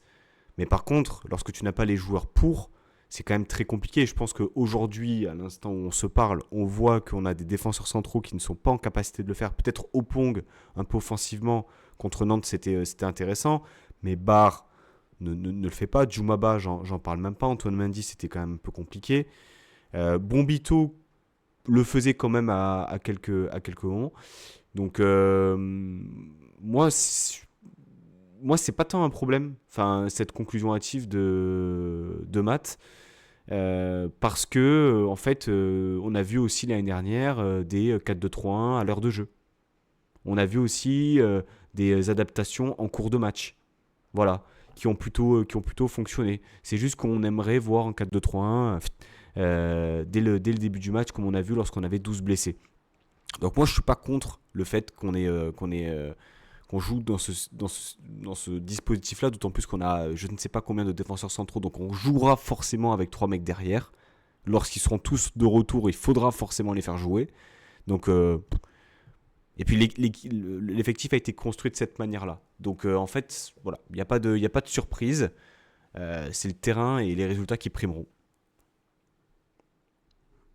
Mais par contre, lorsque tu n'as pas les joueurs pour, c'est quand même très compliqué. Je pense qu'aujourd'hui, à l'instant où on se parle, on voit qu'on a des défenseurs centraux qui ne sont pas en capacité de le faire. Peut-être Opong, un peu offensivement, contre Nantes, c'était intéressant. Mais Barr ne le fait pas. Djoumaba, j'en parle même pas. Antoine Mendy, c'était quand même un peu compliqué. Bombito le faisait quand même à quelques moments. Donc, moi, c'est pas tant un problème, enfin, cette conclusion hâtive de maths, parce que, en fait, on a vu aussi l'année dernière des 4-2-3-1 à l'heure de jeu. On a vu aussi des adaptations en cours de match, voilà, qui ont plutôt fonctionné. C'est juste qu'on aimerait voir en 4-2-3-1 dès le début du match, comme on a vu lorsqu'on avait 12 blessés. Donc moi, je suis pas contre le fait qu'on joue dans ce dispositif-là, d'autant plus qu'on a je ne sais pas combien de défenseurs centraux, donc on jouera forcément avec 3 mecs derrière. Lorsqu'ils seront tous de retour, il faudra forcément les faire jouer. Donc, et puis l'effectif a été construit de cette manière-là. Donc en fait, voilà, il n'y a pas de surprise. C'est le terrain et les résultats qui primeront.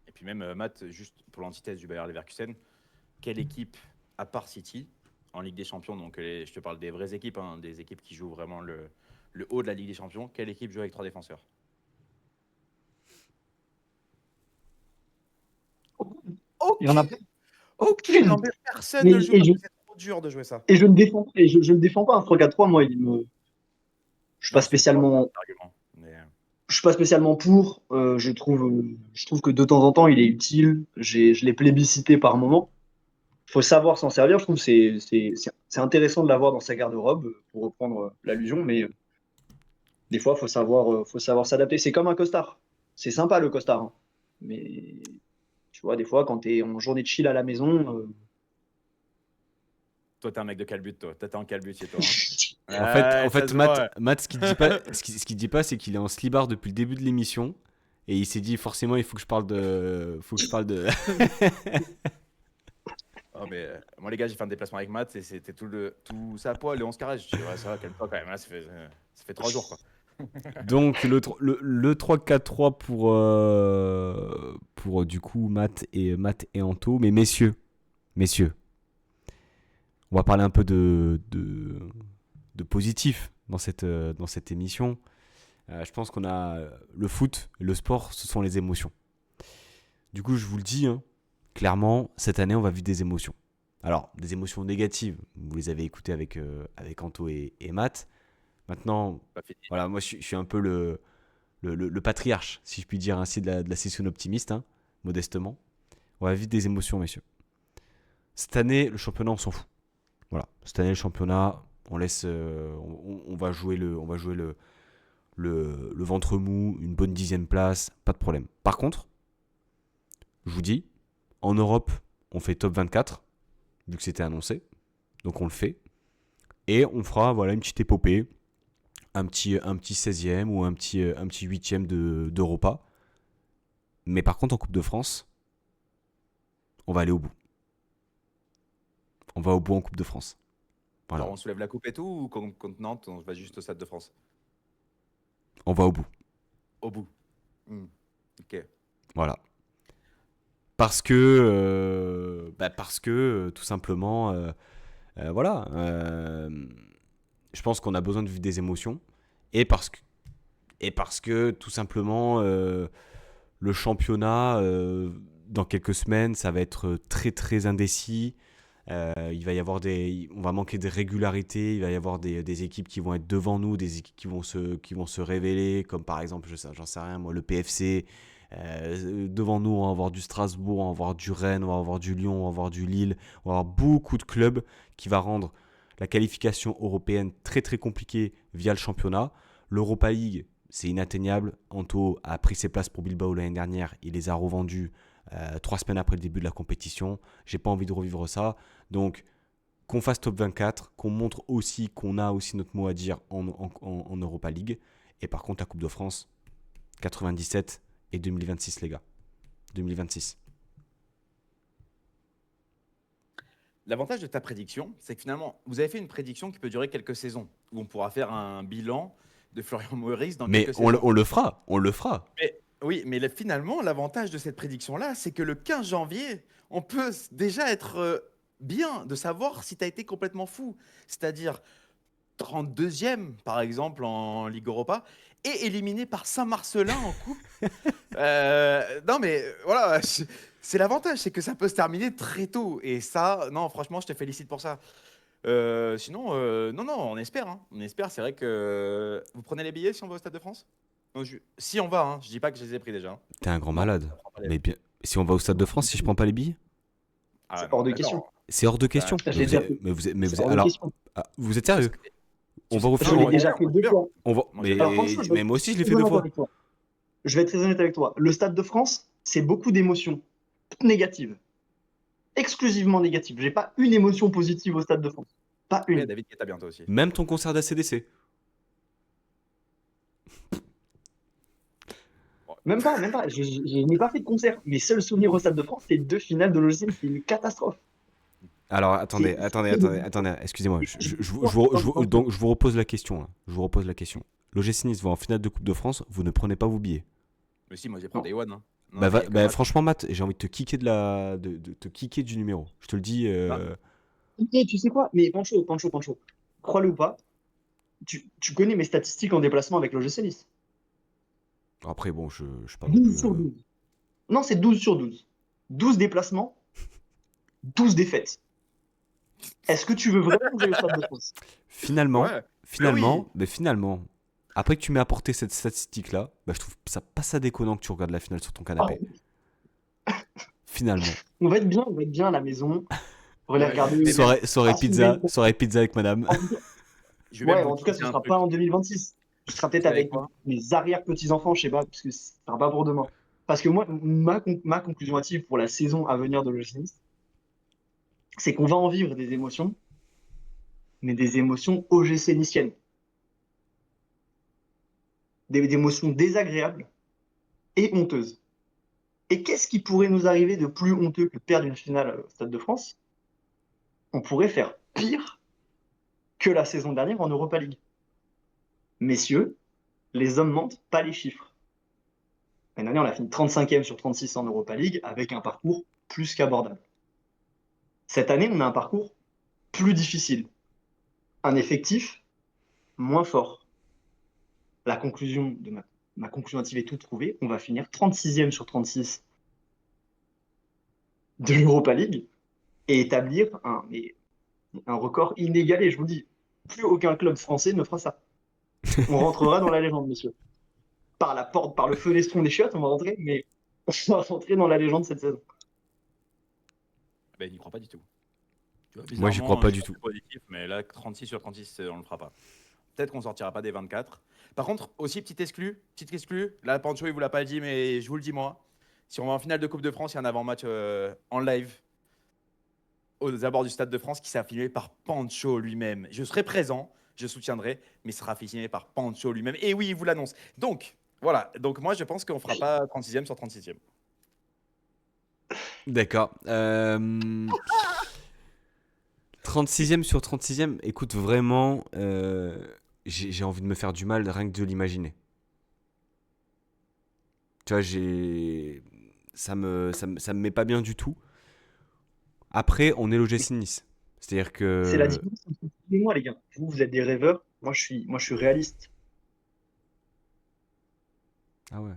Et puis même, Matt, juste pour l'antithèse du Bayer Leverkusen, quelle équipe, à part City, en Ligue des Champions, donc je te parle des vraies équipes, hein, des équipes qui jouent vraiment le haut de la Ligue des Champions, quelle équipe joue avec 3 défenseurs? Il y en a Aucune, non, aucune. mais personne Mais, ne le joue et parce je, que c'est trop dur de jouer ça. et je ne défends, je ne défends pas un 3-4-3, moi, je suis pas Non, c'est pas spécialement, un argument. Mais, je suis pas spécialement pour. Je trouve que de temps en temps, il est utile. Je l'ai plébiscité par moment. Faut savoir s'en servir. Je trouve que c'est intéressant de l'avoir dans sa garde-robe, pour reprendre l'allusion, mais des fois, faut savoir s'adapter. C'est comme un costard. C'est sympa le costard, hein. Mais tu vois, des fois, quand t'es en journée de chill à la maison, toi, t'es un mec de calbut, toi. Toi, t'es en calbut chez toi, hein. En fait, Ouais, en ça fait se Matt, voit. Matt, ce qu'il dit pas, c'est qu'il est en slibard depuis le début de l'émission. Et il s'est dit forcément, il faut que je parle de. Faut que je parle de. Oh, mais moi, les gars, j'ai fait un déplacement avec Matt et c'était tout ça à poil, le 11 carré. Je dis, ouais, ça va, calme-toi quand même. Là, ça fait 3 jours, quoi. Donc le 3-4-3 pour du coup Matt et Anto. Mais messieurs, on va parler un peu de positif dans cette émission. Je pense qu'on a le foot, le sport, ce sont les émotions. Du coup, je vous le dis, hein, clairement, cette année, on va vivre des émotions. Alors, des émotions négatives, vous les avez écoutées avec Anto et Matt. Maintenant, Pas fini. voilà, moi, je suis un peu le patriarche, si je puis dire ainsi, de la session optimiste, hein, modestement. On va vivre des émotions, messieurs. Cette année, le championnat, on s'en fout. Voilà, cette année, le championnat, on laisse, on va jouer le ventre mou, une bonne 10e place, pas de problème. Par contre, je vous dis, en Europe, on fait top 24, vu que c'était annoncé. Donc on le fait. Et on fera voilà, une petite épopée, un petit 16e ou un petit 8e d'Europa. Mais par contre, en Coupe de France, on va aller au bout. On va au bout en Coupe de France. Genre, Voilà, on soulève la coupe et tout, ou contre Nantes, on va juste au Stade de France? on va au bout. Au bout. Hmm. Ok. Voilà. Parce que tout simplement, voilà, je pense qu'on a besoin de vivre des émotions. Et parce que tout simplement, le championnat, dans quelques semaines, ça va être très très indécis. On va manquer de régularité. Il va y avoir des équipes qui vont être devant nous, des équipes qui vont se révéler, comme par exemple, j'en sais rien, moi, le PFC. Devant nous, on va avoir du Strasbourg, on va avoir du Rennes, on va avoir du Lyon, on va avoir du Lille, on va avoir beaucoup de clubs qui va rendre La qualification européenne, très très compliquée via le championnat. L'Europa League, c'est inatteignable. Anto a pris ses places pour Bilbao l'année dernière. Il les a revendues 3 semaines après le début de la compétition. J'ai pas envie de revivre ça. Donc, qu'on fasse top 24, qu'on montre aussi qu'on a aussi notre mot à dire en Europa League. Et par contre, la Coupe de France, 97 et 2026, les gars. 2026. L'avantage de ta prédiction, c'est que finalement, vous avez fait une prédiction qui peut durer quelques saisons, où on pourra faire un bilan de Florian Maurice dans Mais quelques on saisons. le fera, on le fera. Oui, mais finalement, l'avantage de cette prédiction-là, c'est que le 15 janvier, on peut déjà être bien de savoir si tu as été complètement fou. C'est-à-dire 32e, par exemple, en Ligue Europa, et éliminé par Saint-Marcelin en coupe. Non, mais voilà, c'est l'avantage, c'est que ça peut se terminer très tôt. Et ça, non, franchement, je te félicite pour ça. Sinon, non, non, on espère, hein. On espère, c'est vrai que. Vous prenez les billets si on va au Stade de France? Non, si on va, hein, je dis pas que je les ai pris déjà, hein. T'es un grand Non, malade. on prend pas les- Mais bien, si on va au Stade de France, si je prends pas les billets, Ah, C'est non, hors de d'accord. question. c'est hors de Bah, question. Je l'ai déjà fait. Mais C'est vous êtes, hors de alors, question. vous êtes c'est ce sérieux? que- On c'est va ce- au Je foot, l'ai moi, déjà moi, fait deux j'aime bien. fois. on va. Moi, j'aime bien. Alors franchement, Mais moi aussi, je l'ai fait très 2 honnête fois. avec toi. Je vais être très honnête avec toi. Le Stade de France, c'est beaucoup d'émotions négatives, exclusivement négatives. J'ai pas une émotion positive au Stade de France. Pas Après, il y a une. David Guetta bientôt aussi. Même ton concert d'ACDC. Bon, Même pas, même pas. Je n'ai pas fait de concert. Mes seuls souvenirs au Stade de France, c'est 2 finales de l'OGC. C'est une catastrophe. Alors, C'est attendez, excusez-moi. Donc, je vous repose la question, là. Je vous repose la question. L'OGC Nice va en finale de Coupe de France, vous ne prenez pas vos billets. Mais si, moi, j'ai pris Non. Day One, hein. Non, il y a que Matt. Franchement, Matt, j'ai envie de te kicker de te kicker du numéro. Je te le dis. Ah, Ok, tu sais quoi? Mais Pancho. Crois-le ou pas, tu connais mes statistiques en déplacement avec l'OGC Nice. Après, bon, je suis pas non 12 plus. sur 12. Non, c'est 12 sur 12. 12 déplacements, 12 défaites. Est-ce que tu veux vraiment que j'aille au Stade de France? Finalement, ouais. Ah oui. finalement, après que tu m'aies apporté cette statistique-là, bah, je trouve ça pas ça déconnant que tu regardes la finale sur ton Ah, canapé. Finalement. on va être bien à la maison. On va aller Ouais, regarder. Soirée pizza avec madame. je vais même Ouais, vous en tout cas, teaser ce un sera truc. pas en 2026. Ce sera Vous peut-être savez avec quoi? mes arrière-petits-enfants, je sais pas, parce que ce sera pas pour demain. Parce que moi, ma conclusion hâtive pour la saison à venir de l'OGC Nice, c'est qu'on va en vivre des émotions, mais des émotions OGC Niciennes. Des émotions désagréables et honteuses. Et qu'est-ce qui pourrait nous arriver de plus honteux que de perdre une finale au Stade de France? On pourrait faire pire que la saison dernière en Europa League. Messieurs, les hommes mentent, pas les chiffres. L'année dernière, on a fini 35e sur 36 en Europa League avec un parcours plus qu'abordable. Cette année, on a un parcours plus difficile, un effectif moins fort. La conclusion de ma conclusion hâtive est toute trouvée. On va finir 36e sur 36 de l'Europa League et établir un record inégalé. Je vous dis, plus aucun club français ne fera ça. On rentrera dans la légende, messieurs. Par la porte, par le fenestron des chiottes, on va rentrer, mais on va rentrer dans la légende cette saison. Ben, il n'y croit pas du tout. Tu vois, Moi, j'y crois bizarrement, pas je du suis tout. assez positif, mais là, 36 sur 36, on le fera pas. Peut-être qu'on sortira pas des 24. Par contre, aussi, petite exclu. Là, Pancho, il vous l'a pas dit, mais je vous le dis moi. Si on va en finale de Coupe de France, il y a un avant-match en live aux abords du Stade de France qui sera filmé par Pancho lui-même. Je serai présent, je soutiendrai, mais il sera filmé par Pancho lui-même. Et oui, il vous l'annonce. Donc, voilà. Donc, moi, je pense qu'on fera pas 36e sur 36e. D'accord. 36e sur 36e, écoute, vraiment, j'ai envie de me faire du mal rien que de l'imaginer. Tu vois, ça me met pas bien du tout. Après, on est l'OGC Nice. C'est-à-dire C'est la que. différence entre vous et moi, les gars. Vous êtes des rêveurs. Moi, je suis réaliste. Ah ouais.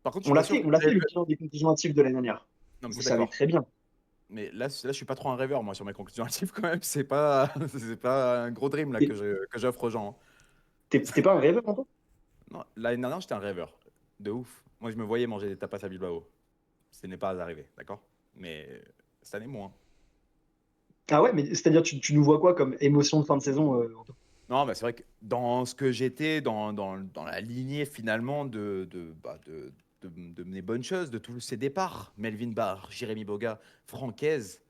Par contre, je suis pas sûr que On vous l'a avez fait le vu. bilan des conclusions hâtives de l'année dernière. Non, mais Vous c'est savez d'accord. très bien. Mais là, je suis pas trop un rêveur, moi, sur mes conclusions hâtives, quand même. C'est pas, c'est pas un gros dream là, T'es que j'offre aux gens, hein. t'es pas un rêveur, Antoine? Non, l'année dernière, j'étais un rêveur. De ouf. Moi, je me voyais manger des tapas à Bilbao. Ce n'est pas arrivé, d'accord? Mais cette année, moins. Ah ouais, mais c'est-à-dire, tu nous vois quoi comme émotion de fin de saison, Anto? Non, bah, c'est vrai que dans ce que j'étais, dans la lignée finalement de mes bonnes choses, de tous ces départs, Melvin Barr, Jérémy Boga, Francaise,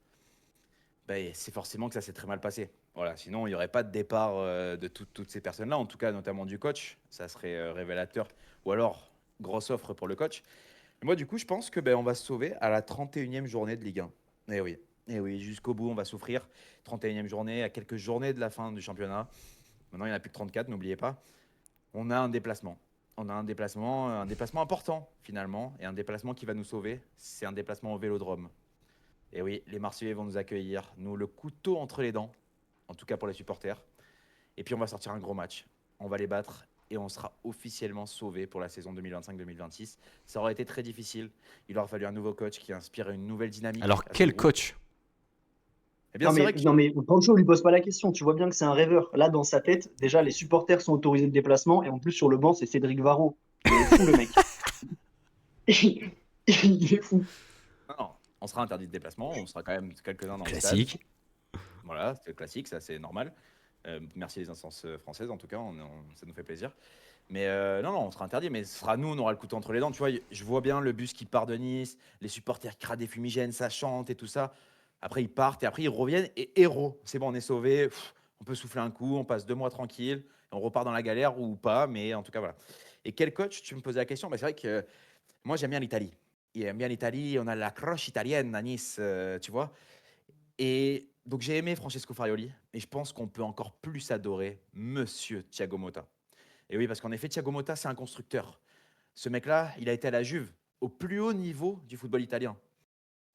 bah, c'est forcément que ça s'est très mal passé. Voilà, sinon il n'y aurait pas de départ de toutes ces personnes-là, en tout cas notamment du coach, ça serait révélateur. Ou alors, grosse offre pour le coach. Et moi, du coup, je pense que on va se sauver à la 31e journée de Ligue 1. Eh oui, jusqu'au bout, on va souffrir. 31e journée, à quelques journées de la fin du championnat. Maintenant, il n'y en a plus que 34, n'oubliez pas. On a un déplacement. On a un déplacement important finalement, et un déplacement qui va nous sauver. C'est un déplacement au Vélodrome. Et oui, les Marseillais vont nous accueillir, nous le couteau entre les dents, en tout cas pour les supporters. Et puis on va sortir un gros match. On va les battre et on sera officiellement sauvé pour la saison 2025-2026. Ça aurait été très difficile. Il aurait fallu un nouveau coach qui inspire une nouvelle dynamique Alors, à ce quel groupe. coach? Eh bien, c'est vrai que Non, mais Pancho lui pose pas la question. Tu vois bien que c'est un rêveur. Là, dans sa tête, déjà, les supporters sont autorisés de déplacement. Et en plus, sur le banc, c'est Cédric Varro. Il est fou, le mec. Il est fou. non, non, on sera interdit de déplacement. On sera quand même quelques-uns dans le stade. Classique. Voilà, c'est classique, ça c'est normal. Merci les instances françaises, en tout cas, ça nous fait plaisir. Mais non, non, on sera interdit, mais ce sera nous, on aura le couteau entre les dents. Tu vois, je vois bien le bus qui part de Nice, les supporters qui crament des fumigènes, ça chante et tout ça. Après, ils partent et après, ils reviennent et héros. C'est bon, on est sauvés, on peut souffler un coup, on passe 2 mois tranquille, et on repart dans la galère ou pas, mais en tout cas, voilà. Et quel coach, tu me posais la question, c'est vrai que moi, j'aime bien l'Italie. Et j'aime bien l'Italie, on a la croche italienne à Nice, tu vois. Et donc, j'ai aimé Francesco Farioli, et je pense qu'on peut encore plus adorer Monsieur Thiago Motta. Et oui, parce qu'en effet, Thiago Motta, c'est un constructeur. Ce mec-là, il a été à la Juve, au plus haut niveau du football italien.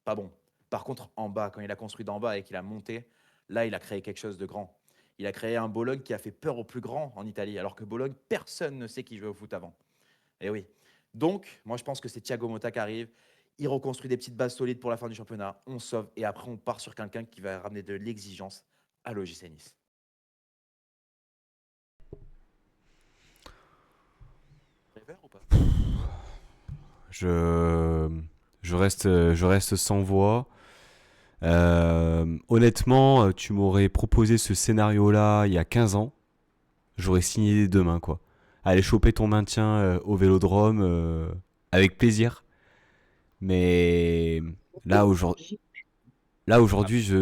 Pas bon. Par contre, en bas, quand il a construit d'en bas et qu'il a monté, là, il a créé quelque chose de grand. Il a créé un Bologne qui a fait peur aux plus grands en Italie, alors que Bologne, personne ne sait qui jouait au foot avant. Et oui. Donc, moi, je pense que c'est Thiago Motta qui arrive. Il reconstruit des petites bases solides pour la fin du championnat. On sauve et après, on part sur quelqu'un qui va ramener de l'exigence à l'OGC Nice. Rêveur ou pas? Je, je reste sans voix. Honnêtement, tu m'aurais proposé ce scénario-là il y a 15 ans. J'aurais signé demain, quoi. Aller choper ton maintien au Vélodrome avec plaisir. Mais là, aujourd'hui, Ah,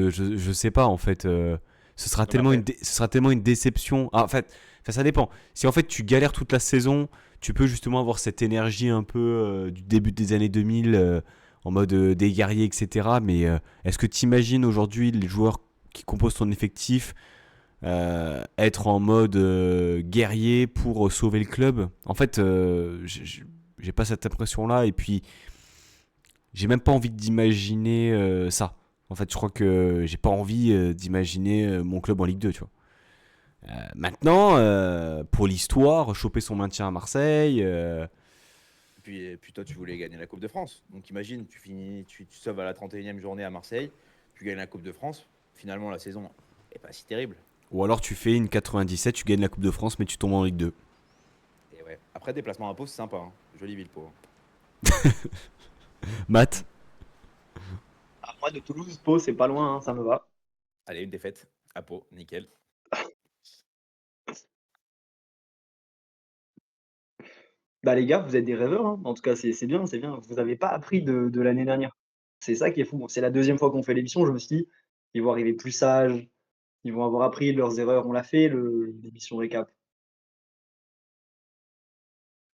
je sais pas, en fait. non, mais après, Ce sera tellement une déception. Ah, en fait, ça dépend. Si en fait tu galères toute la saison, tu peux justement avoir cette énergie un peu du début des années 2000 en mode des guerriers, etc. Mais est-ce que tu imagines aujourd'hui les joueurs qui composent ton effectif être en mode guerrier pour sauver le club? En fait, j'ai pas cette impression-là. Et puis, j'ai même pas envie d'imaginer ça. En fait, je crois que j'ai pas envie d'imaginer mon club en Ligue 2, tu vois. Maintenant, pour l'histoire, choper son maintien à Marseille, et puis toi, tu voulais gagner la Coupe de France. Donc imagine, tu sauves à la 31e journée à Marseille, tu gagnes la Coupe de France. Finalement, la saison est pas si terrible. ou alors tu fais une 97, tu gagnes la Coupe de France, mais tu tombes en Ligue 2. Et ouais. Après, déplacement à Pau, c'est sympa, hein. Jolie ville, Pau. Matt, Ah, moi, de Toulouse, Pau, c'est pas loin, hein, ça me va. Allez, une défaite à Pau, nickel. Bah, les gars, vous êtes des rêveurs, hein. En tout cas, c'est bien, c'est bien. Vous avez pas appris de l'année dernière. C'est ça qui est fou. C'est la deuxième fois qu'on fait l'émission. Je me suis dit, ils vont arriver plus sages, ils vont avoir appris de leurs erreurs. On l'a fait, l'émission récap.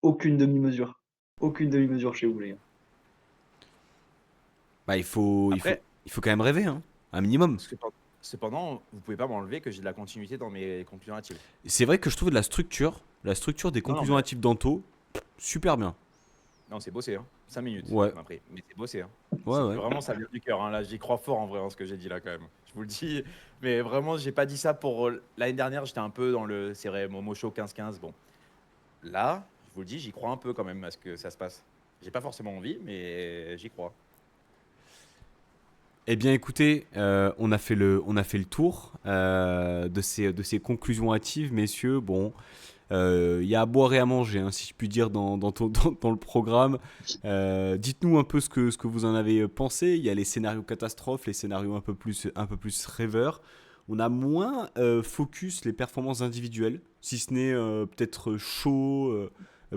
Aucune demi-mesure. Aucune demi-mesure chez vous, les gars. bah, Après, il faut quand même rêver, hein, un minimum. cependant, vous pouvez pas m'enlever que j'ai de la continuité dans mes conclusions hâtives. C'est vrai que je trouve la structure des Non, non, conclusions mais hâtives d'Anto, super bien. non, c'est bossé, hein. 5 minutes, Ouais, ça m'a pris. Mais c'est bossé, hein. ouais, ouais. Vraiment, ça vient du cœur, hein. Là, j'y crois fort en vrai, en ce que j'ai dit là, quand même. Je vous le dis. Mais vraiment, j'ai pas dit ça pour. L'année dernière, j'étais un peu dans le. C'est vrai, Momo Show 15-15. Bon. Là, je vous le dis, j'y crois un peu quand même à ce que ça se passe. J'ai pas forcément envie, mais j'y crois. Eh bien, écoutez, on a fait le tour de ces conclusions hâtives, messieurs. Bon, Il y a à boire et à manger, hein, si je puis dire, dans le programme. Dites-nous un peu ce que vous en avez pensé. Il y a les scénarios catastrophes, les scénarios un peu plus rêveurs. On a moins focus les performances individuelles, si ce n'est peut-être chaud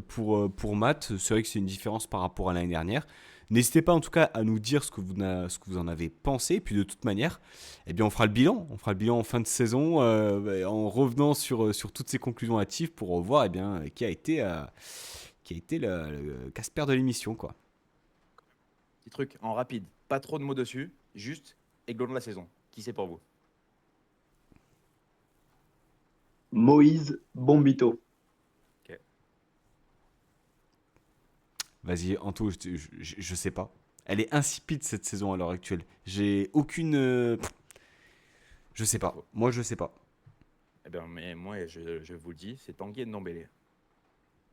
pour Matt. C'est vrai que c'est une différence par rapport à l'année dernière. N'hésitez pas en tout cas à nous dire ce que vous en avez pensé. Et puis de toute manière, eh bien, on fera le bilan. On fera le bilan en fin de saison en revenant sur toutes ces conclusions hâtives pour voir eh bien, qui a été le Casper de l'émission, quoi. Petit truc en rapide, pas trop de mots dessus, juste aiglon de la saison. Qui c'est pour vous? Moïse Bombito. Ok. Vas-y, Anto, je sais pas. Elle est insipide cette saison à l'heure actuelle. J'ai aucune. Je sais pas. Moi, je sais pas. Eh bien, mais moi, je vous le dis, c'est Tanguy Ndombele.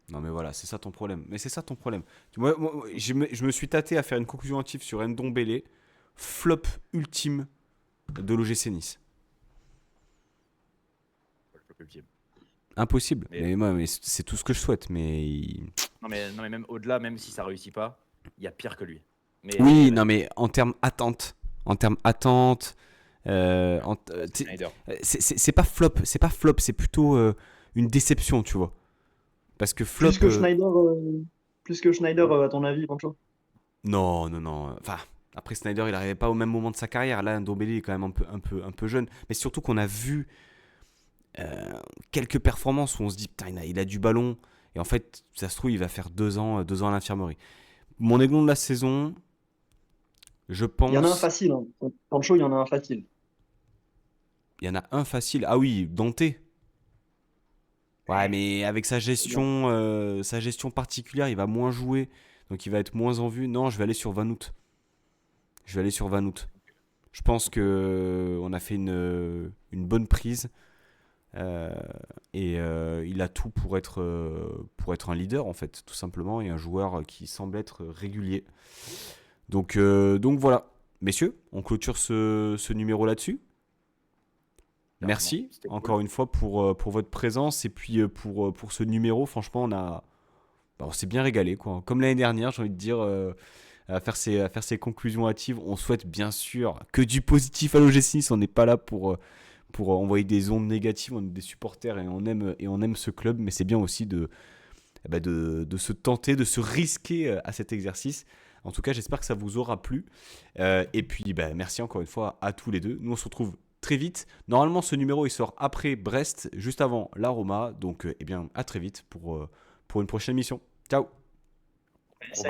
Non, mais voilà, c'est ça ton problème. Mais c'est ça ton problème. Moi, je me suis tâté à faire une conclusion hâtive sur Ndombele. Flop ultime de l'OGC Nice. Impossible. Mais- Mais c'est tout ce que je souhaite. Non, mais même au-delà, même si ça réussit pas, il y a pire que lui. Mais Oui, non, mais en termes attente. En termes attente. Snyder. C'est pas flop. C'est pas flop. C'est plutôt une déception, tu vois. Parce que flop. Plus que Schneider, à ton avis, Pancho? Non, non, non. Enfin, après Snyder, il n'arrivait pas au même moment de sa carrière. Là, Ndombele est quand même un peu jeune. Mais surtout qu'on a vu quelques performances où on se dit, putain, il a du ballon. Et en fait, ça se trouve, il va faire 2 ans à l'infirmerie. Mon aiglon de la saison, je Il y en a un pense. facile, hein. Pancho, il y en a un facile. Il y en a un facile. Ah oui, Dante. Ouais, mais avec sa gestion particulière, il va moins jouer. Donc il va être moins en vue. Non, je vais aller sur Vanout. Je vais aller sur Vanout. Je pense que on a fait une bonne prise. euh, il a tout pour être un leader, en fait, tout simplement. Et un joueur qui semble être régulier. Donc voilà. Messieurs, on clôture ce numéro là-dessus. Carrément, Merci c'était encore cool. une fois pour votre présence et puis pour ce numéro. Franchement, on s'est bien régalé, quoi. Comme l'année dernière, j'ai envie de dire, à faire ces conclusions hâtives. On souhaite bien sûr que du positif à l'OGC Nice. On n'est pas là pour envoyer des ondes négatives. On est des supporters et on aime ce club. Mais c'est bien aussi de se tenter, de se risquer à cet exercice. En tout cas, j'espère que ça vous aura plu. Et puis, merci encore une fois à tous les deux. Nous, on se retrouve très vite. Normalement, ce numéro, il sort après Brest, juste avant la Roma. Donc, à très vite pour une prochaine émission. Ciao! Bon,